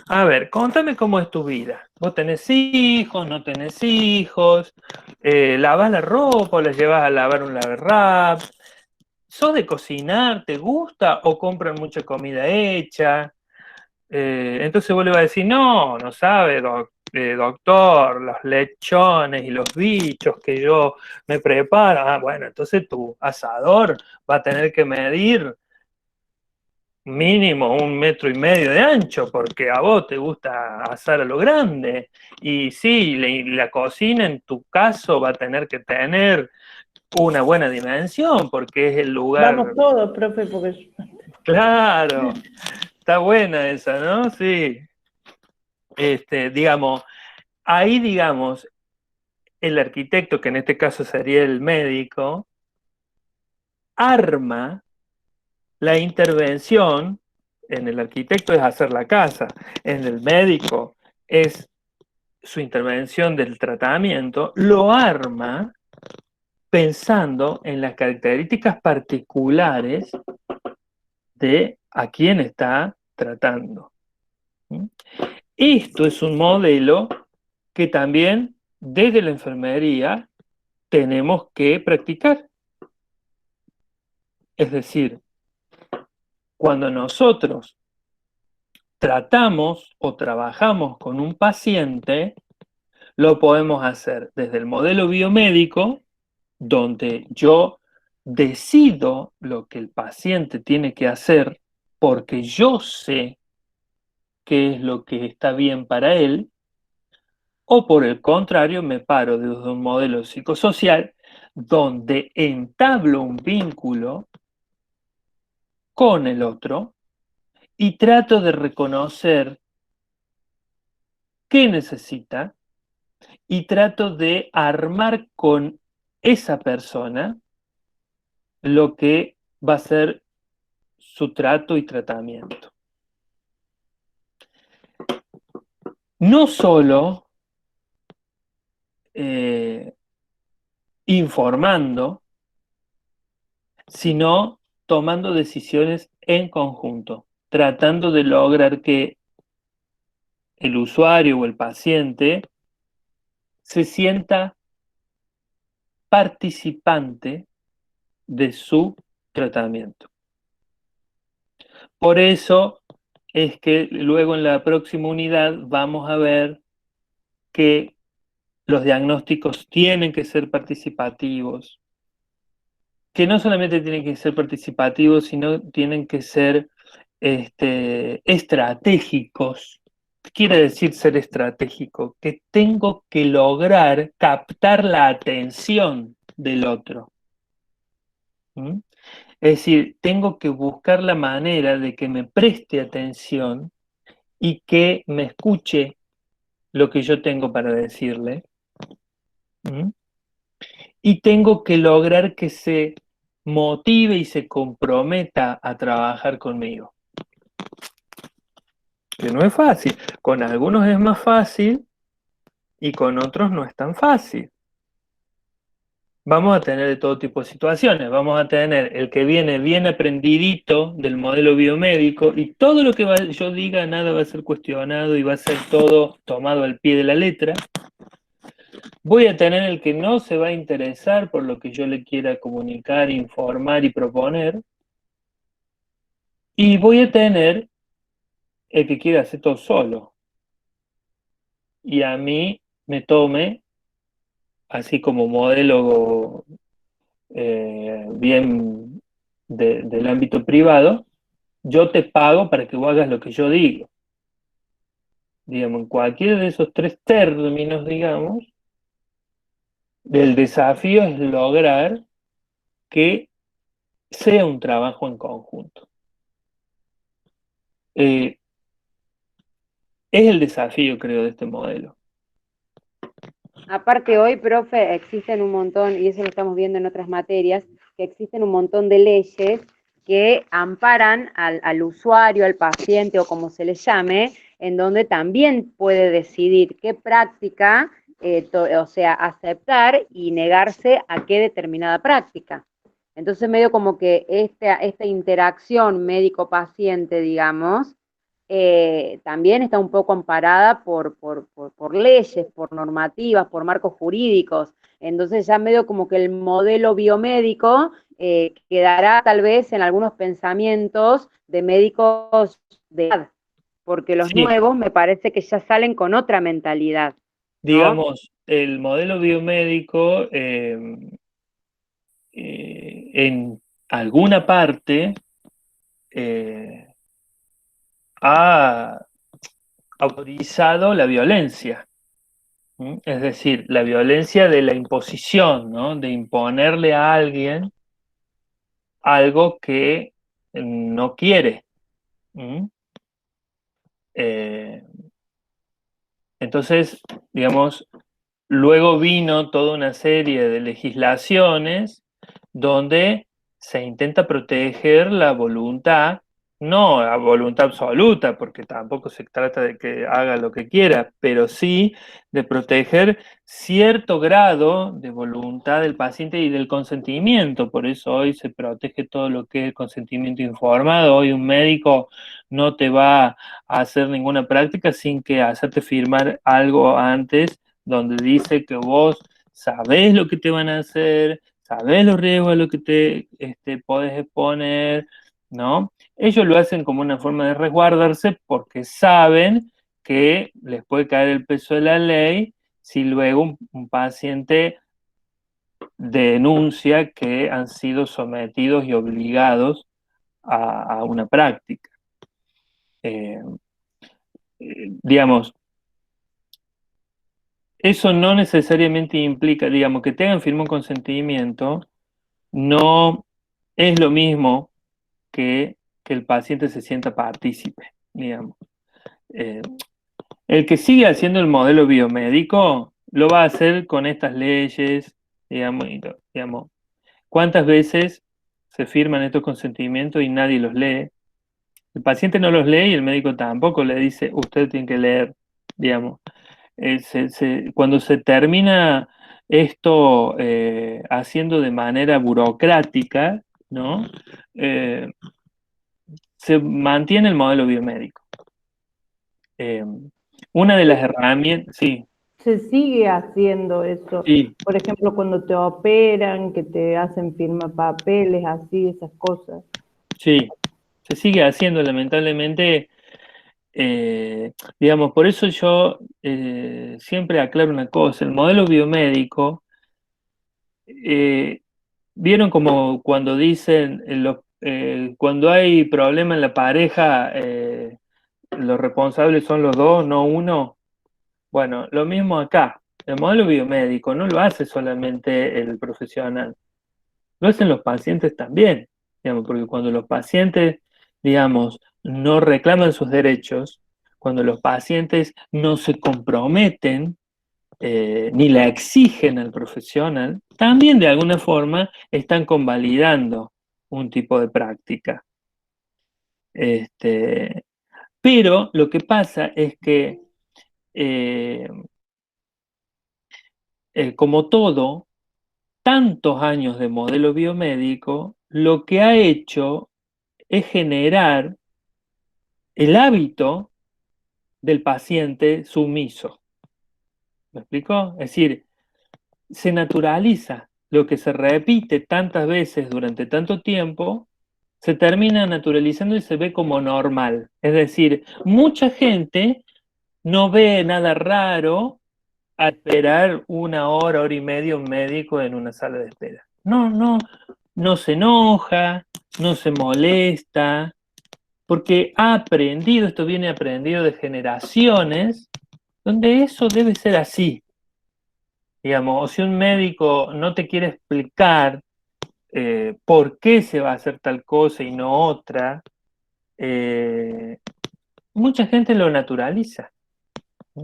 a ver, contame cómo es tu vida. ¿Vos tenés hijos, no tenés hijos? ¿Lavás la ropa o la llevas a lavar un lavarrap? ¿Sos de cocinar? ¿Te gusta o compran mucha comida hecha? Entonces vos le vas a decir, no, no sabe, doctor, los lechones y los bichos que yo me preparo. Ah, bueno, entonces tu asador va a tener que medir mínimo 1,5 metros de ancho, porque a vos te gusta asar a lo grande. Y sí, la cocina en tu caso va a tener que tener una buena dimensión, porque es el lugar. Vamos todos, profe, porque Claro, está buena esa, ¿no? Sí. Digamos, ahí, digamos, el arquitecto, que en este caso sería el médico, arma la intervención. En el arquitecto es hacer la casa, en el médico es su intervención del tratamiento, lo arma pensando en las características particulares de a quién está tratando. Esto es un modelo que también desde la enfermería tenemos que practicar. Es decir, cuando nosotros tratamos o trabajamos con un paciente, lo podemos hacer desde el modelo biomédico, donde yo decido lo que el paciente tiene que hacer porque yo sé qué es lo que está bien para él, o por el contrario, me paro desde un modelo psicosocial donde entablo un vínculo con el otro y trato de reconocer qué necesita y trato de armar con esa persona lo que va a ser su trato y tratamiento. No solo informando, sino tomando decisiones en conjunto, tratando de lograr que el usuario o el paciente se sienta participante de su tratamiento. Por eso es que luego en la próxima unidad vamos a ver que los diagnósticos tienen que ser participativos, que no solamente tienen que ser participativos, sino tienen que ser estratégicos. ¿Qué quiere decir ser estratégico? Que tengo que lograr captar la atención del otro. ¿Mm? Es decir, tengo que buscar la manera de que me preste atención y que me escuche lo que yo tengo para decirle. ¿Mm? Y tengo que lograr que se motive y se comprometa a trabajar conmigo. Que no es fácil. Con algunos es más fácil y con otros no es tan fácil. Vamos a tener de todo tipo de situaciones. Vamos a tener el que viene bien aprendidito del modelo biomédico y todo lo que yo diga, nada va a ser cuestionado y va a ser todo tomado al pie de la letra. Voy a tener el que no se va a interesar por lo que yo le quiera comunicar, informar y proponer. Y voy a tener el que quiera hacer todo solo. Y a mí me tome, así como modelo bien del ámbito privado, yo te pago para que vos hagas lo que yo digo. Digamos, en cualquiera de esos tres términos, digamos, el desafío es lograr que sea un trabajo en conjunto. Es el desafío, creo, de este modelo. Aparte hoy, profe, existen un montón, y eso lo estamos viendo en otras materias, que existen un montón de leyes que amparan al usuario, al paciente o como se le llame, en donde también puede decidir qué práctica, o sea, aceptar y negarse a qué determinada práctica. Entonces, medio como que esta interacción médico-paciente, digamos, también está un poco amparada por leyes, por normativas, por marcos jurídicos. Entonces ya medio como que el modelo biomédico quedará tal vez en algunos pensamientos de médicos de edad, porque los Sí. nuevos me parece que ya salen con otra mentalidad, ¿no? Digamos, el modelo biomédico en alguna parte ha autorizado la violencia. ¿Mm? Es decir, la violencia de la imposición, ¿no? De imponerle a alguien algo que no quiere. ¿Mm? Entonces, digamos, luego vino toda una serie de legislaciones donde se intenta proteger la voluntad, no la voluntad absoluta, porque tampoco se trata de que haga lo que quiera, pero sí de proteger cierto grado de voluntad del paciente y del consentimiento. Por eso hoy se protege todo lo que es el consentimiento informado. Hoy un médico no te va a hacer ninguna práctica sin que hacerte firmar algo antes donde dice que vos sabés lo que te van a hacer, sabés los riesgos a los que te podés exponer, ¿no? Ellos lo hacen como una forma de resguardarse porque saben que les puede caer el peso de la ley si luego un paciente denuncia que han sido sometidos y obligados a una práctica. Digamos, eso no necesariamente implica, digamos, que tengan firme un consentimiento, no es lo mismo que el paciente se sienta partícipe, digamos. Eh, el que sigue haciendo el modelo biomédico lo va a hacer con estas leyes, digamos, digamos. ¿Cuántas veces se firman estos consentimientos y nadie los lee? El paciente no los lee y el médico tampoco le dice, usted tiene que leer, digamos. Cuando se termina esto haciendo de manera burocrática, ¿no? Se mantiene el modelo biomédico. Una de las herramientas, sí, Se sigue haciendo eso. sí, Por ejemplo, cuando te operan, que te hacen firmar papeles, así, esas cosas. sí, se sigue haciendo, lamentablemente. digamos, por eso yo siempre aclaro una cosa, el modelo biomédico, vieron como cuando dicen, cuando hay problema en la pareja, los responsables son los dos, no uno. Bueno, lo mismo acá. El modelo biomédico no lo hace solamente el profesional, lo hacen los pacientes también, digamos, porque cuando los pacientes, digamos, no reclaman sus derechos, cuando los pacientes no se comprometen ni la exigen al profesional, también de alguna forma están convalidando un tipo de práctica. Pero lo que pasa es que, eh, como todo, tantos años de modelo biomédico, lo que ha hecho es generar el hábito del paciente sumiso. ¿Me explico? Es decir, se naturaliza lo que se repite tantas veces durante tanto tiempo, se termina naturalizando y se ve como normal. Es decir, mucha gente no ve nada raro a esperar una hora, hora y media un médico en una sala de espera. No se enoja, no se molesta, porque ha aprendido, esto viene aprendido de generaciones, donde eso debe ser así. Digamos, o si un médico no te quiere explicar por qué se va a hacer tal cosa y no otra, mucha gente lo naturaliza, ¿sí?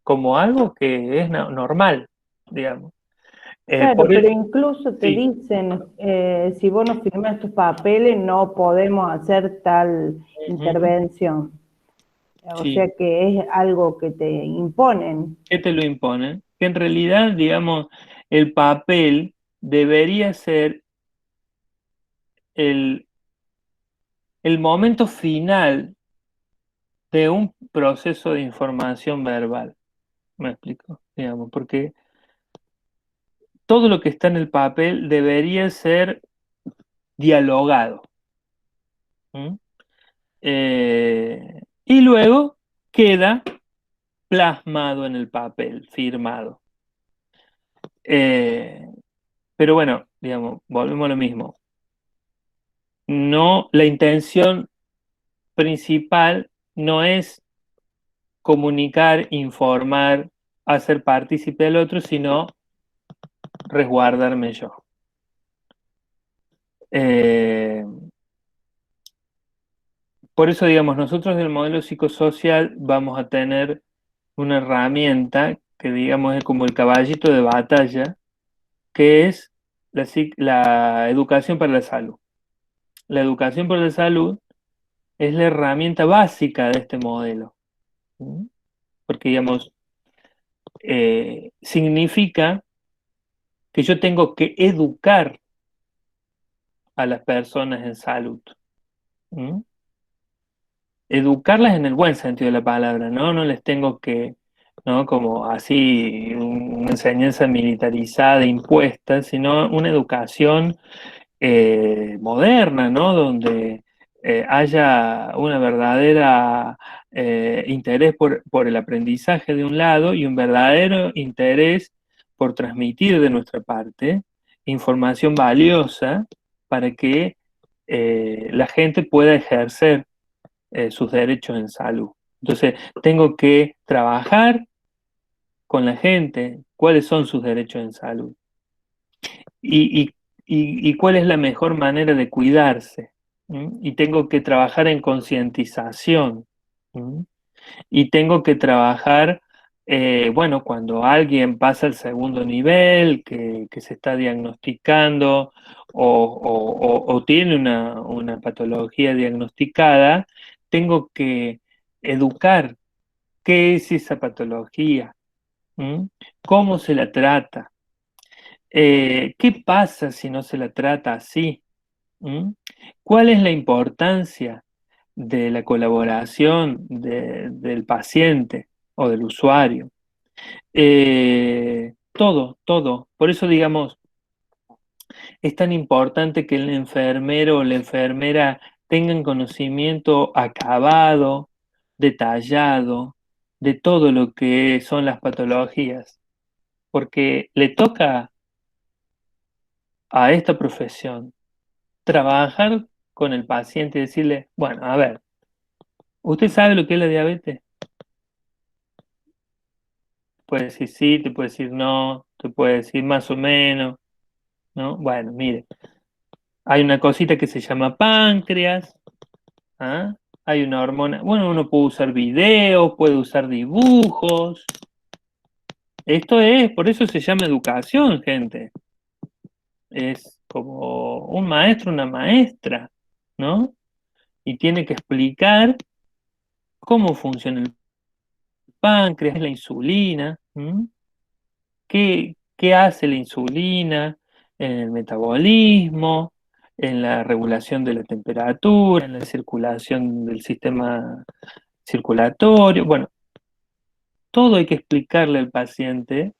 Como algo que es normal, digamos. Claro, Por pero eso, incluso te sí. dicen, si vos no firmas tus papeles, no podemos hacer tal intervención. O Sí. sea que es algo que te imponen. ¿Qué te lo imponen? Que en realidad, digamos, el papel debería ser el, el momento final de un proceso de información verbal. ¿Me explico? Digamos, porque todo lo que está en el papel debería ser dialogado. ¿Mm? Y luego queda plasmado en el papel, firmado. Pero bueno, digamos, volvemos a lo mismo. No, la intención principal no es comunicar, informar, hacer partícipe al otro, sino resguardarme yo. Eh, por eso, digamos, nosotros del modelo psicosocial vamos a tener una herramienta que, digamos, es como el caballito de batalla, que es la educación para la salud. La educación para la salud es la herramienta básica de este modelo. ¿Mm? Porque, digamos, significa que yo tengo que educar a las personas en salud. ¿Mm? Educarlas en el buen sentido de la palabra, ¿no? No les tengo que, ¿no? Como así, una enseñanza militarizada, impuesta, sino una educación moderna, ¿no? Donde haya una verdadera interés por el aprendizaje de un lado y un verdadero interés por transmitir de nuestra parte información valiosa para que la gente pueda ejercer sus derechos en salud. Entonces, tengo que trabajar con la gente cuáles son sus derechos en salud y, y cuál es la mejor manera de cuidarse. ¿Mm? Y tengo que trabajar en concientización. ¿Mm? Y tengo que trabajar, bueno, cuando alguien pasa al segundo nivel, que se está diagnosticando o tiene una patología diagnosticada, tengo que educar qué es esa patología. ¿Mm? ¿Cómo se la trata? ¿Qué pasa si no se la trata así? ¿Mm? ¿Cuál es la importancia de la colaboración del paciente o del usuario? Todo, todo. Por eso, digamos, es tan importante que el enfermero o la enfermera tengan conocimiento acabado detallado de todo lo que son las patologías, porque le toca a esta profesión trabajar con el paciente y decirle, bueno, a ver, ¿usted sabe lo que es la diabetes? Puede decir sí, te puede decir no, te puede decir más o menos, ¿no? Bueno, mire, hay una cosita que se llama páncreas, ¿ah? Hay una hormona, bueno, uno puede usar videos, puede usar dibujos. Esto es, por eso se llama educación, gente. Es como un maestro, una maestra, ¿no? Y tiene que explicar cómo funciona el páncreas, la insulina, ¿m? ¿Qué hace la insulina en el metabolismo, en la regulación de la temperatura, en la circulación del sistema circulatorio? Bueno, todo hay que explicarle al paciente.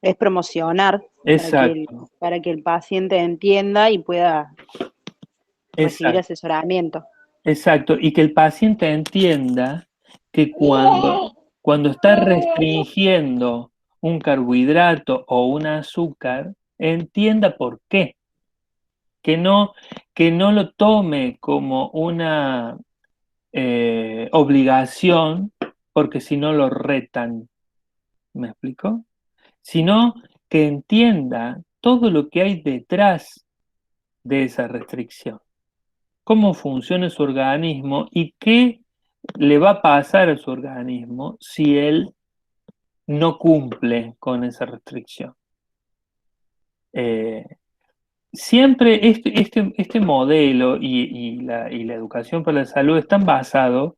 Es promocionar Exacto, para que el paciente entienda y pueda recibir exacto, asesoramiento. exacto. Y que el paciente entienda que cuando está restringiendo un carbohidrato o un azúcar, entienda por qué. Que no, que no lo tome como una obligación, porque si no lo retan. ¿Me explico? Sino que entienda todo lo que hay detrás de esa restricción, cómo funciona su organismo y qué le va a pasar a su organismo si él no cumple con esa restricción. Siempre este modelo y la educación para la salud están basados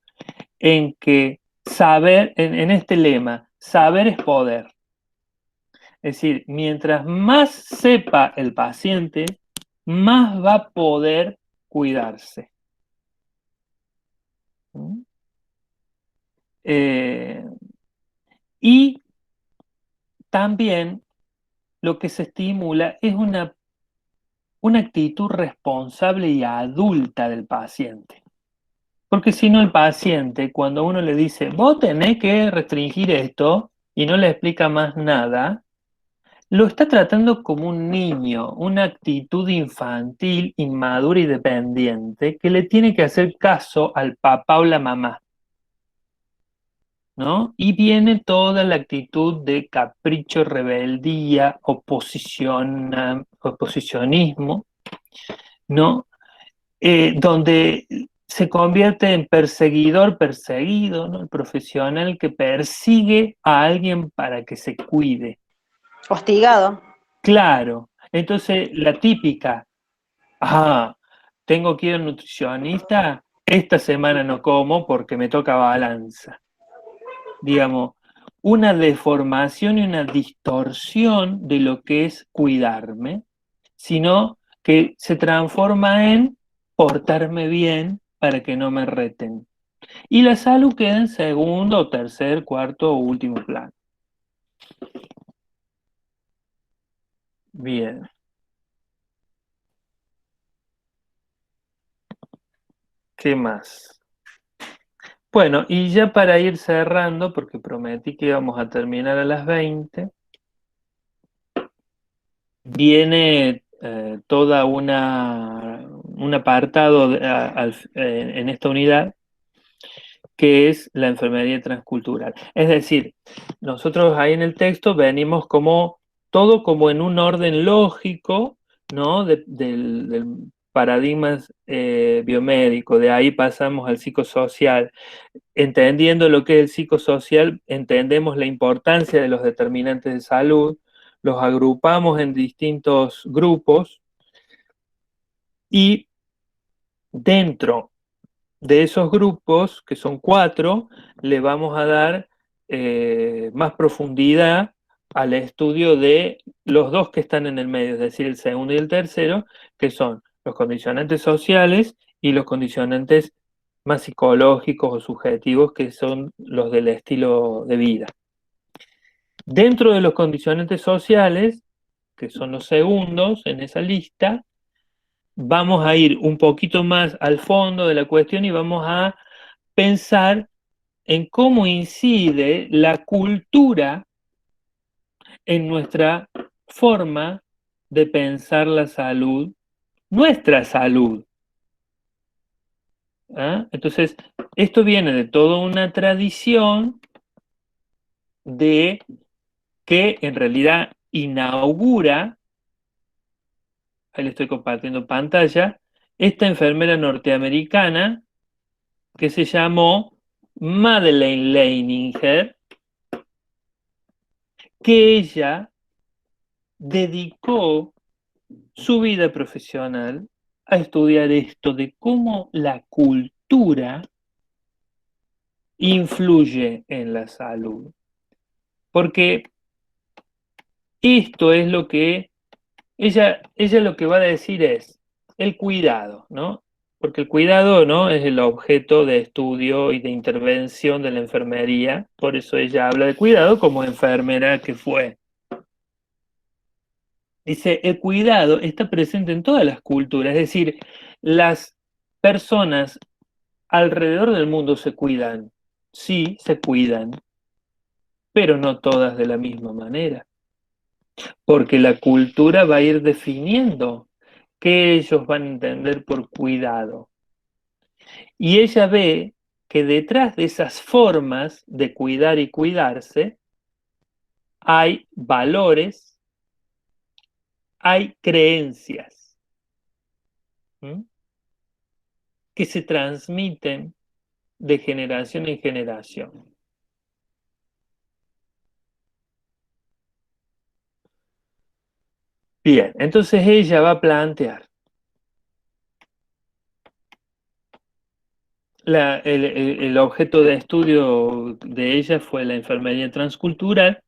en que saber, en este lema, saber es poder. Es decir, mientras más sepa el paciente, más va a poder cuidarse. ¿Mm? Y también lo que se estimula es una actitud responsable y adulta del paciente. Porque si no, el paciente, cuando uno le dice, vos tenés que restringir esto, y no le explica más nada, lo está tratando como un niño, una actitud infantil, inmadura y dependiente, que le tiene que hacer caso al papá o la mamá, ¿no? Y viene toda la actitud de capricho, rebeldía, oposicionismo, ¿no? Donde se convierte en perseguidor perseguido, ¿no? El profesional que persigue a alguien para que se cuide. Hostigado. Claro, entonces la típica, tengo que ir al nutricionista, esta semana no como porque me toca balanza. Digamos, una deformación y una distorsión de lo que es cuidarme, sino que se transforma en portarme bien para que no me reten. Y la salud queda en segundo, tercer, cuarto o último plano. Bien. ¿Qué más? Bueno, y ya para ir cerrando, porque prometí que íbamos a terminar a las 20, viene toda un apartado en esta unidad que es la enfermería transcultural. Es decir, nosotros ahí en el texto venimos todo como en un orden lógico, ¿no? Del paradigma biomédico, de ahí pasamos al psicosocial. Entendiendo lo que es el psicosocial, entendemos la importancia de los determinantes de salud, los agrupamos en distintos grupos y dentro de esos grupos, que son 4, le vamos a dar más profundidad al estudio de los 2 que están en el medio, es decir, el segundo y el tercero, que son los condicionantes sociales y los condicionantes más psicológicos o subjetivos, que son los del estilo de vida. Dentro de los condicionantes sociales, que son los segundos en esa lista, vamos a ir un poquito más al fondo de la cuestión y vamos a pensar en cómo incide la cultura en nuestra forma de pensar la salud, nuestra salud. ¿Ah? Entonces, esto viene de toda una tradición de que en realidad inaugura, ahí le estoy compartiendo pantalla, esta enfermera norteamericana que se llamó Madeleine Leininger, que ella dedicó su vida profesional a estudiar esto de cómo la cultura influye en la salud. Porque esto es lo que ella lo que va a decir es el cuidado, ¿no? Porque el cuidado, ¿no?, es el objeto de estudio y de intervención de la enfermería, por eso ella habla de cuidado como enfermera que fue. Dice, el cuidado está presente en todas las culturas, es decir, las personas alrededor del mundo se cuidan, sí, se cuidan, pero no todas de la misma manera, porque la cultura va a ir definiendo qué ellos van a entender por cuidado. Y ella ve que detrás de esas formas de cuidar y cuidarse hay valores, hay creencias, ¿m? que se transmiten de generación en generación. Bien, entonces ella va a plantear el objeto de estudio de ella fue la enfermería transcultural,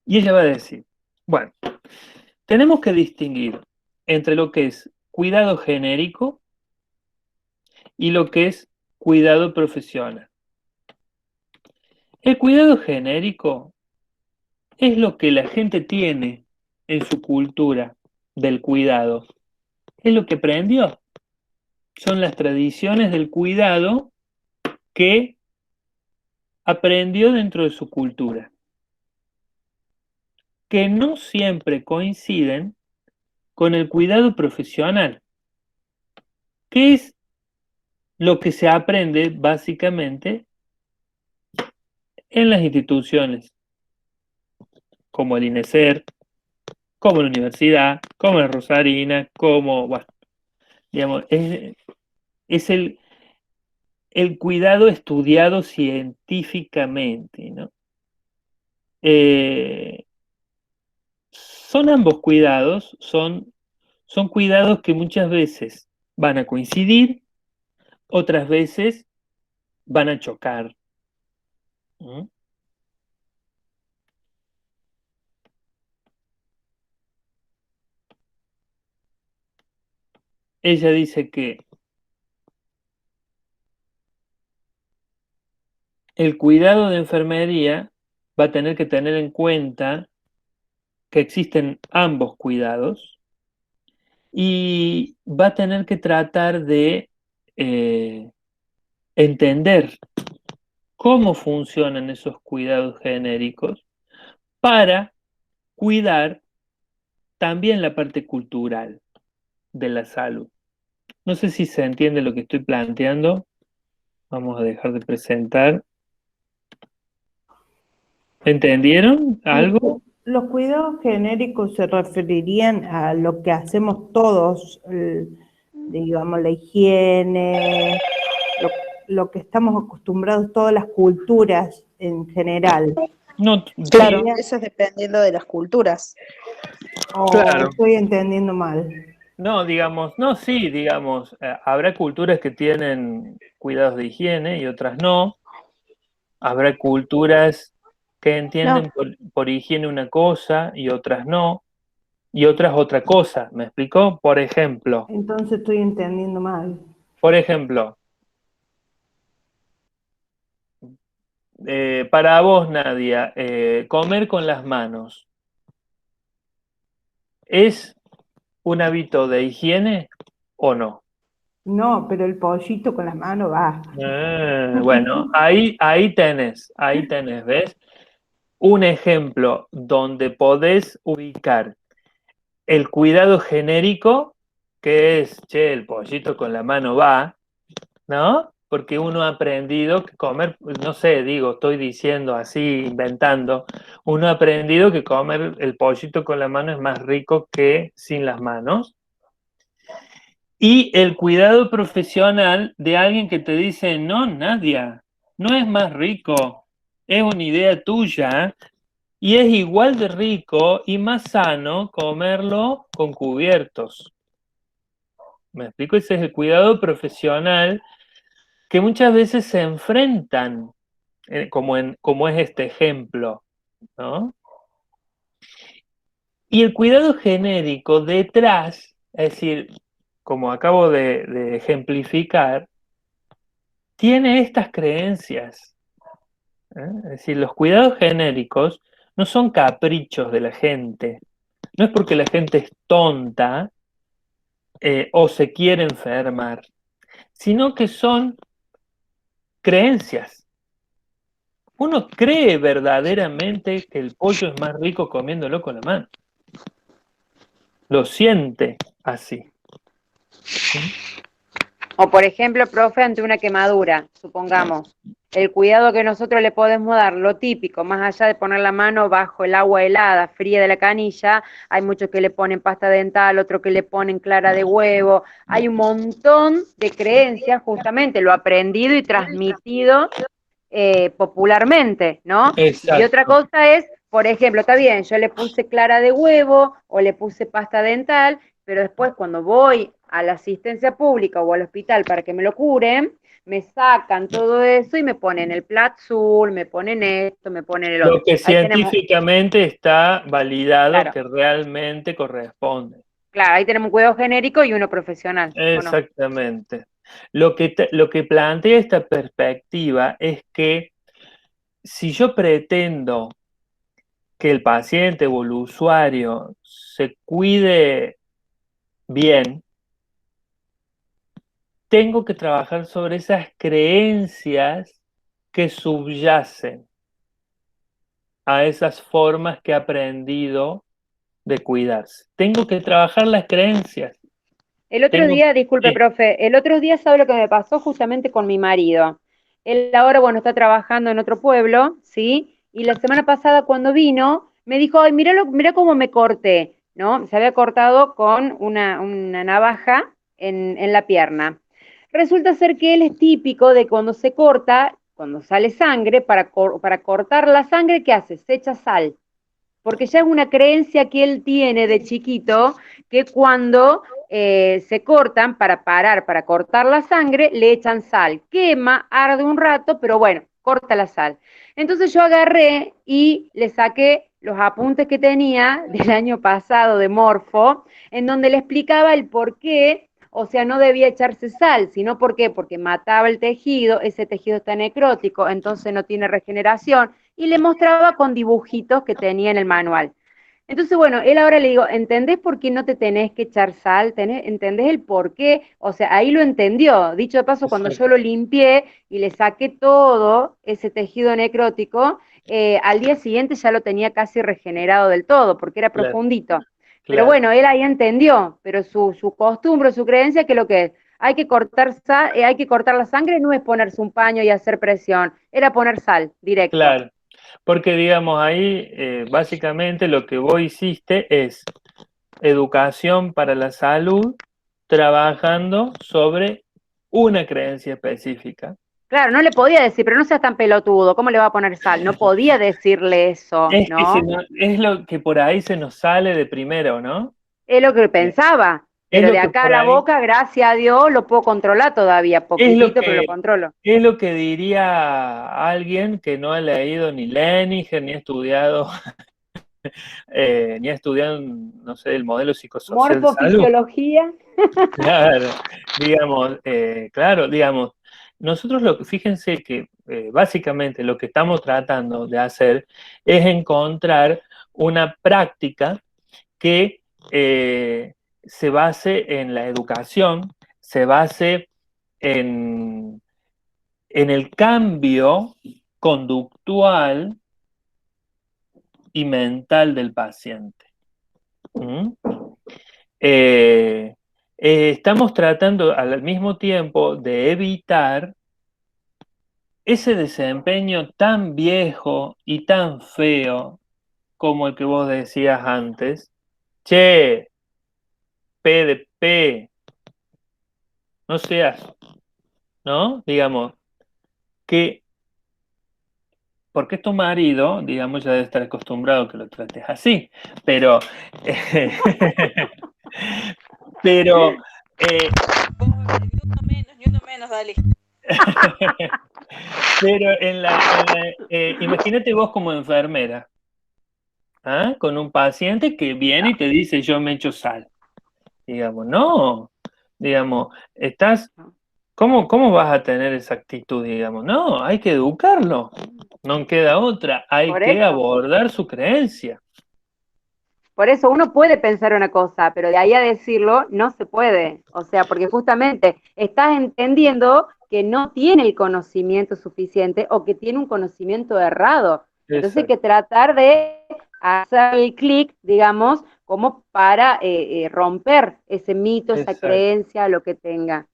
y ella va a decir, bueno, tenemos que distinguir entre lo que es cuidado genérico y lo que es cuidado profesional. El cuidado genérico es lo que la gente tiene en su cultura del cuidado, es lo que aprendió. Son las tradiciones del cuidado que aprendió dentro de su cultura, que no siempre coinciden con el cuidado profesional, que es lo que se aprende básicamente en las instituciones, como el INESER, como la universidad, como la Rosarina, como, bueno, digamos, es el cuidado estudiado científicamente, ¿no? Son ambos cuidados, son cuidados que muchas veces van a coincidir, otras veces van a chocar. ¿Mm? Ella dice que el cuidado de enfermería va a tener que tener en cuenta que existen ambos cuidados y va a tener que tratar de entender cómo funcionan esos cuidados genéricos para cuidar también la parte cultural de la salud. No sé si se entiende lo que estoy planteando. Vamos a dejar de presentar. ¿Entendieron algo? Los cuidados genéricos se referirían a lo que hacemos todos, digamos, la higiene, lo que estamos acostumbrados todas las culturas en general. No, Claro, sí, eso es dependiendo de las culturas. ¿O claro. estoy entendiendo mal? No, digamos, no, sí, digamos, habrá culturas que tienen cuidados de higiene y otras no. Habrá culturas que entienden por higiene una cosa y otras no, y otras otra cosa. ¿Me explicó? Entonces estoy entendiendo mal. Por ejemplo, para vos, Nadia, comer con las manos, ¿es un hábito de higiene o no? No, pero el pollito con las manos va. Bueno, ahí tenés, ¿ves? Un ejemplo donde podés ubicar el cuidado genérico, que es, che, el pollito con la mano va, ¿no? Porque uno ha aprendido que comer, no sé, digo, estoy diciendo así, inventando, uno ha aprendido que comer el pollito con la mano es más rico que sin las manos. Y el cuidado profesional de alguien que te dice, no, Nadia, no es más rico, es una idea tuya y es igual de rico y más sano comerlo con cubiertos. ¿Me explico? Ese es el cuidado profesional que muchas veces se enfrentan, como es este ejemplo, ¿no? Y el cuidado genérico detrás, es decir, como acabo de ejemplificar, tiene estas creencias. Es decir, los cuidados genéricos no son caprichos de la gente. No es porque la gente es tonta o se quiere enfermar, sino que son creencias. Uno cree verdaderamente que el pollo es más rico comiéndolo con la mano. Lo siente así. O por ejemplo, profe, ante una quemadura, supongamos, el cuidado que nosotros le podemos dar, lo típico, más allá de poner la mano bajo el agua helada, fría de la canilla, hay muchos que le ponen pasta dental, otros que le ponen clara de huevo, hay un montón de creencias, justamente lo aprendido y transmitido popularmente, ¿no? Y otra Exacto. cosa es, por ejemplo, está bien, yo le puse clara de huevo o le puse pasta dental, pero después cuando voy a la asistencia pública o al hospital para que me lo curen, me sacan todo eso y me ponen el Platzul, me ponen esto, me ponen el Lo otro. que Ahí tenemos, científicamente está validado claro, que realmente corresponde. claro, ahí tenemos un cuidado genérico y uno profesional, ¿o no? Exactamente. Lo que plantea esta perspectiva es que si yo pretendo que el paciente o el usuario se cuide bien, tengo que trabajar sobre esas creencias que subyacen a esas formas que he aprendido de cuidarse. Tengo que trabajar las creencias. El otro Tengo día, disculpe, que... profe, el otro día sabe lo que me pasó justamente con mi marido. Él ahora, bueno, está trabajando en otro pueblo, ¿sí? Y la semana pasada cuando vino, me dijo, ay, mira cómo me corté, ¿no? Se había cortado con una navaja en la pierna. Resulta ser que él es típico de cuando se corta, cuando sale sangre, para cortar la sangre, ¿qué hace? Se echa sal porque ya es una creencia que él tiene de chiquito, que cuando se cortan para parar, para cortar la sangre, le echan sal, quema, arde un rato, pero bueno, corta la sal. Entonces yo agarré y le saqué los apuntes que tenía del año pasado de Morfo, en donde le explicaba el por qué, o sea, no debía echarse sal, sino por qué, porque mataba el tejido, ese tejido está necrótico, entonces no tiene regeneración, y le mostraba con dibujitos que tenía en el manual. Entonces, bueno, él ahora le digo, ¿entendés por qué no te tenés que echar sal? ¿Entendés el por qué? O sea, ahí lo entendió. Dicho de paso, cuando yo lo limpié y le saqué todo ese tejido necrótico, al día siguiente ya lo tenía casi regenerado del todo, porque era Claro, profundito. Pero claro. bueno, él ahí entendió, pero su costumbre, su creencia, que lo que es, hay que cortar la sangre, no es ponerse un paño y hacer presión, era poner sal, directo. Claro, porque digamos ahí básicamente lo que vos hiciste es educación para la salud trabajando sobre una creencia específica. Claro, no le podía decir, pero no seas tan pelotudo, ¿cómo le va a poner sal? No podía decirle eso, Es que ¿no? es lo que por ahí se nos sale de primero, ¿no? Es lo que pensaba, Es pero lo de que acá a por la ahí, boca, gracias a Dios, lo puedo controlar todavía, es lo poquitito, pero lo que, controlo. es lo que diría alguien que no ha leído ni Leninger, ni ha estudiado, no sé, el modelo psicosocial de salud. Morfofisiología. Claro, claro, digamos, nosotros fíjense que básicamente lo que estamos tratando de hacer es encontrar una práctica que se base en la educación, se base en el cambio conductual y mental del paciente. ¿Mm? Estamos tratando al mismo tiempo de evitar ese desempeño tan viejo y tan feo como el que vos decías antes. Che, P de P, no seas, ¿no? Digamos, que porque es tu marido, digamos, ya debe estar acostumbrado que lo trates así, pero, pero, Ni uno menos, dale. pero imagínate vos como enfermera, ¿ah? Con un paciente que viene y te dice, yo me echo sal. Digamos, no, digamos, ¿cómo vas a tener esa actitud? Digamos, no, hay que educarlo, no queda otra, hay Por que eso. abordar su creencia. Por eso uno puede pensar una cosa, pero de ahí a decirlo no se puede. O sea, porque justamente estás entendiendo que no tiene el conocimiento suficiente o que tiene un conocimiento errado. Entonces hay que tratar de hacer el clic, digamos, como para romper ese mito, esa Exacto. creencia, lo que tenga.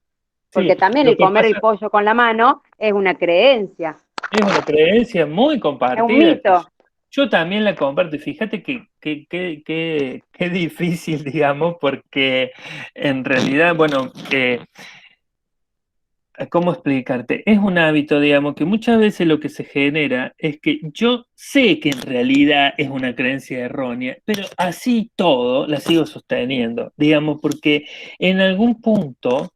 Porque Sí, también lo el que comer el pasa pollo con la mano es una creencia, es una creencia muy es un compartida. mito. Yo también la comparto. Y fíjate qué difícil, digamos, porque en realidad, bueno, ¿cómo explicarte? Es un hábito, digamos, que muchas veces lo que se genera es que yo sé que en realidad es una creencia errónea, pero así todo la sigo sosteniendo, digamos, porque en algún punto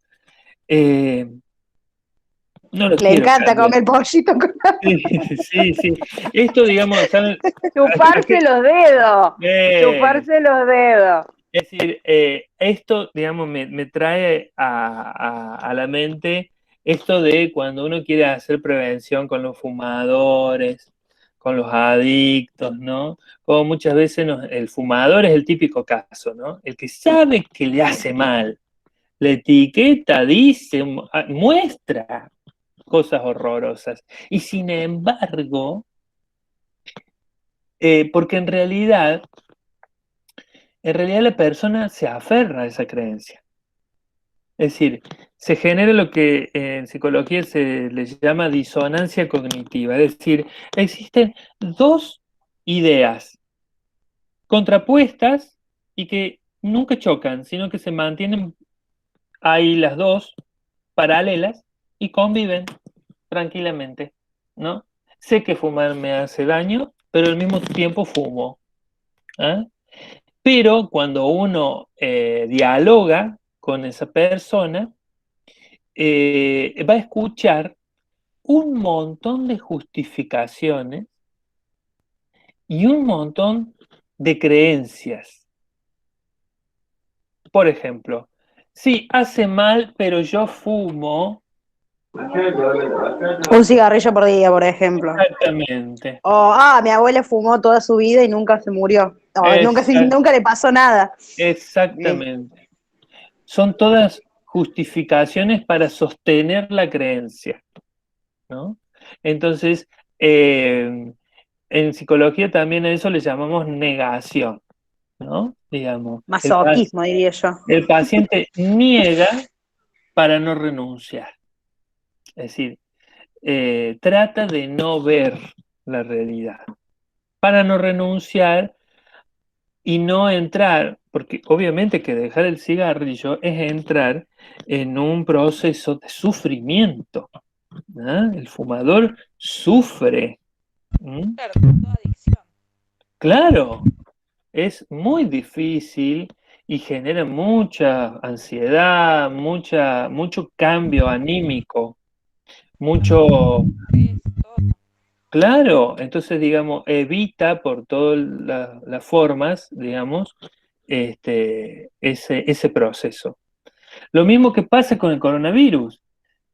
no lo Le quiero encanta cambiar. comer pollito con Sí, sí. Esto, digamos, ¿saben? Chuparse los dedos, Eh, chuparse los dedos. Es decir, esto, digamos, me trae a la mente esto de cuando uno quiere hacer prevención con los fumadores, con los adictos, ¿no? Como muchas veces el fumador es el típico caso, ¿no? El que sabe que le hace mal, la etiqueta dice, muestra cosas horrorosas. Y sin embargo, porque en realidad la persona se aferra a esa creencia. Es decir, se genera lo que en psicología se le llama disonancia cognitiva. Es decir, existen dos ideas contrapuestas y que nunca chocan, sino que se mantienen ahí las dos paralelas y conviven tranquilamente, ¿no? Sé que fumar me hace daño, pero al mismo tiempo fumo. ¿Ah? Pero cuando uno dialoga con esa persona, va a escuchar un montón de justificaciones y un montón de creencias. Por ejemplo, sí, hace mal, pero yo fumo. un cigarrillo por día, por ejemplo. Exactamente. O, mi abuela fumó toda su vida y nunca se murió. O, Exact- nunca le pasó nada. Exactamente. Son todas justificaciones para sostener la creencia, ¿no? Entonces, en psicología también a eso le llamamos negación, ¿no? Digamos, Masoquismo, diría yo. el paciente niega para no renunciar. Es decir, trata de no ver la realidad, para no renunciar y no entrar, porque obviamente que dejar el cigarrillo es entrar en un proceso de sufrimiento, ¿no? El fumador sufre. ¿Mm? Claro, como toda adicción. Claro, es muy difícil y genera mucha ansiedad, mucho cambio anímico, mucho, Estrés, todo. claro, entonces digamos, evita por todas las formas, digamos, ese proceso. Lo mismo que pasa con el coronavirus,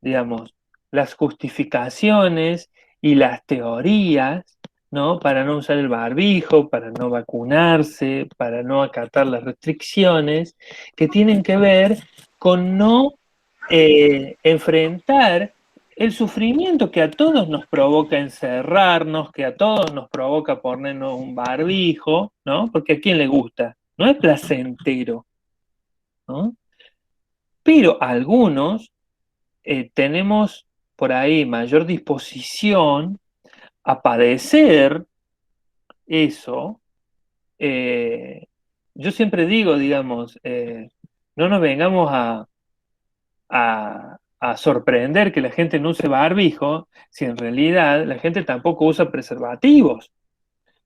digamos, las justificaciones y las teorías, ¿no? Para no usar el barbijo, para no vacunarse, para no acatar las restricciones, que tienen que ver con no enfrentar el sufrimiento que a todos nos provoca encerrarnos, que a todos nos provoca ponernos un barbijo, ¿no? Porque a quién le gusta, no es placentero, ¿no? Pero algunos tenemos por ahí mayor disposición a padecer eso. Yo siempre digo, digamos, no nos vengamos a sorprender que la gente no use barbijo, si en realidad la gente tampoco usa preservativos,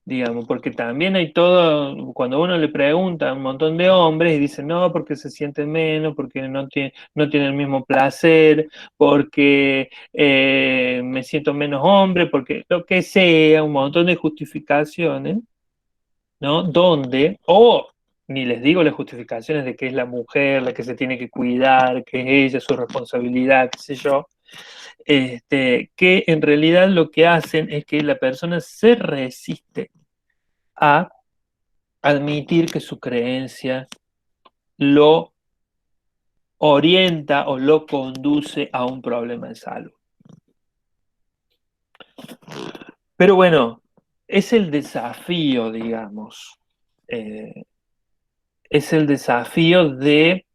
digamos, porque también hay todo, cuando uno le pregunta a un montón de hombres y dicen, no, porque se sienten menos, porque no tiene el mismo placer, porque me siento menos hombre, porque lo que sea, un montón de justificaciones, ¿no? Donde, o ni les digo las justificaciones de que es la mujer la que se tiene que cuidar, que es ella, su responsabilidad, qué sé yo, que en realidad lo que hacen es que la persona se resiste a admitir que su creencia lo orienta o lo conduce a un problema de salud. Pero bueno, es el desafío, digamos, es el desafío de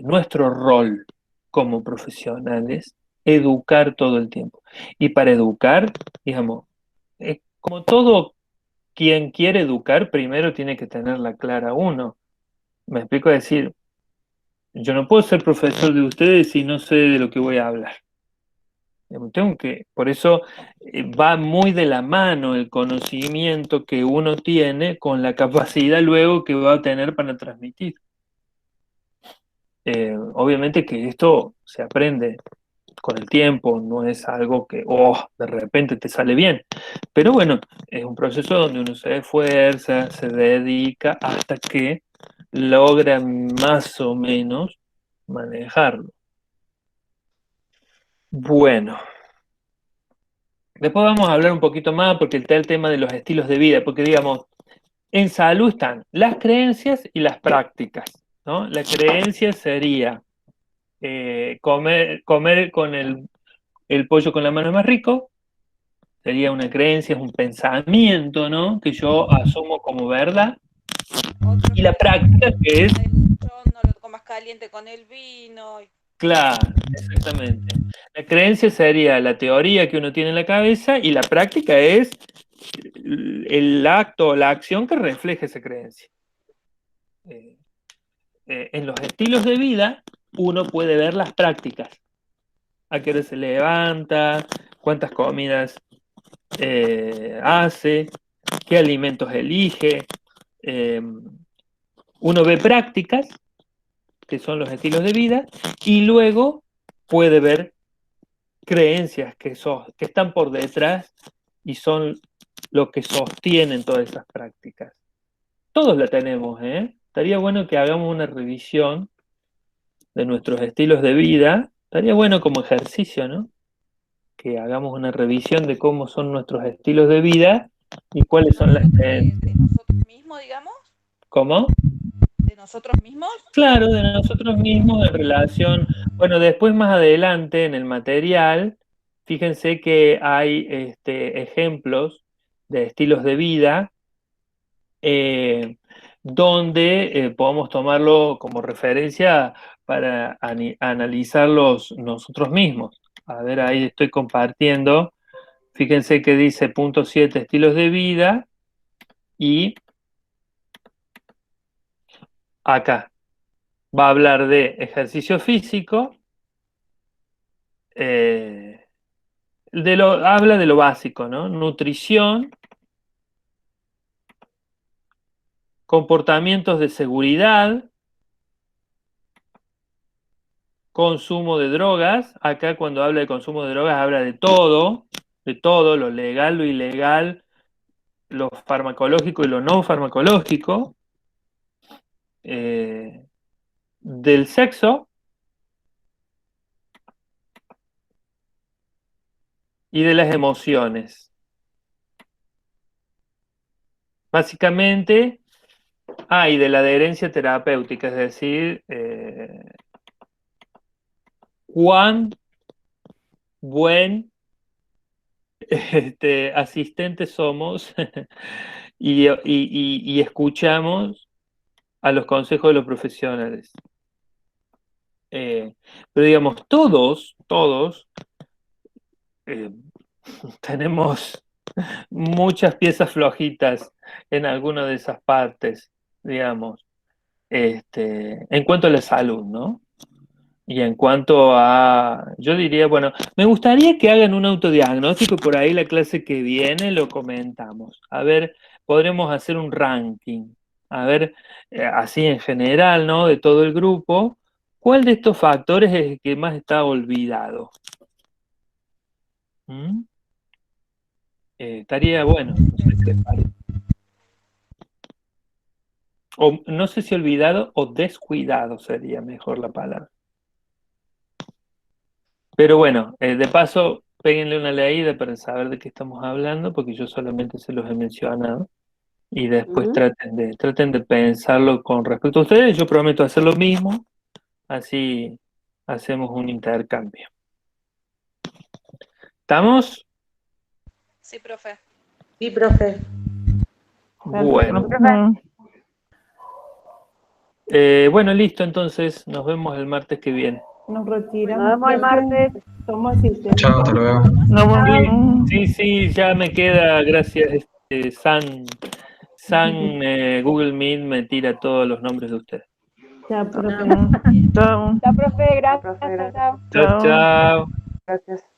nuestro rol como profesionales, educar todo el tiempo. Y para educar, digamos, como todo quien quiere educar, primero tiene que tenerla clara uno. Me explico, decir, yo no puedo ser profesor de ustedes si no sé de lo que voy a hablar. Tengo que, por eso va muy de la mano el conocimiento que uno tiene con la capacidad luego que va a tener para transmitir. Obviamente que esto se aprende con el tiempo, no es algo que, de repente te sale bien. Pero bueno, es un proceso donde uno se esfuerza, se dedica hasta que logra más o menos manejarlo. Bueno, después vamos a hablar un poquito más porque está el tema de los estilos de vida, porque digamos, en salud están las creencias y las prácticas, ¿no? La creencia sería comer con el pollo con la mano es más rico, sería una creencia, es un pensamiento, ¿no? Que yo asumo como verdad. Otros Y la práctica que es, no lo comas caliente con el vino. claro, exactamente. La creencia sería la teoría que uno tiene en la cabeza y la práctica es el acto o la acción que refleja esa creencia. En los estilos de vida uno puede ver las prácticas. A qué hora se levanta, cuántas comidas hace, qué alimentos elige. Uno ve prácticas, que son los estilos de vida, y luego puede ver creencias que están por detrás y son lo que sostienen todas esas prácticas. Todos la tenemos, ¿eh? Estaría bueno que hagamos una revisión de nuestros estilos de vida. Estaría bueno como ejercicio, ¿no? Que hagamos una revisión de cómo son nuestros estilos de vida y cuáles son las creencias. De nosotros mismos, digamos, ¿Cómo? de nosotros mismos. Claro, de nosotros mismos en relación. Bueno, después más adelante en el material, fíjense que hay ejemplos de estilos de vida eh, donde podemos tomarlo como referencia para analizarlos nosotros mismos. A ver, ahí estoy compartiendo. Fíjense que dice punto 7, estilos de vida, y acá va a hablar de ejercicio físico, habla de lo básico, ¿no? Nutrición, comportamientos de seguridad, consumo de drogas. Acá cuando habla de consumo de drogas habla de todo, lo legal, lo ilegal, lo farmacológico y lo no farmacológico, del sexo y de las emociones. Básicamente, y de la adherencia terapéutica, es decir, cuán buen asistentes somos y escuchamos a los consejos de los profesionales. Pero digamos, todos tenemos muchas piezas flojitas en alguna de esas partes, digamos, en cuanto a la salud, ¿no? Y en cuanto a, yo diría, bueno, me gustaría que hagan un autodiagnóstico, por ahí la clase que viene lo comentamos. A ver, podremos hacer un ranking, a ver, así en general, ¿no? De todo el grupo, ¿cuál de estos factores es el que más está olvidado? ¿Mm? Estaría bueno, no sé qué les parece. O no sé si olvidado o descuidado sería mejor la palabra. Pero bueno, de paso, péguenle una leída para saber de qué estamos hablando, porque yo solamente se los he mencionado. Y después Ujú. traten de pensarlo con respecto a ustedes. Yo prometo hacer lo mismo, así hacemos un intercambio. ¿Estamos? Sí, profe. Sí, profe. Bueno. Mm. Bueno, listo, entonces nos vemos el martes que viene. Nos Nos retiramos. vemos el martes. Somos asistentes. Chao, hasta luego. Nos vemos. Sí, ya me queda, gracias, Google Meet me tira todos los nombres de ustedes. Chao, profe. Chao, profe, gracias. Profe, gracias. Chao. Chao, chao. Gracias.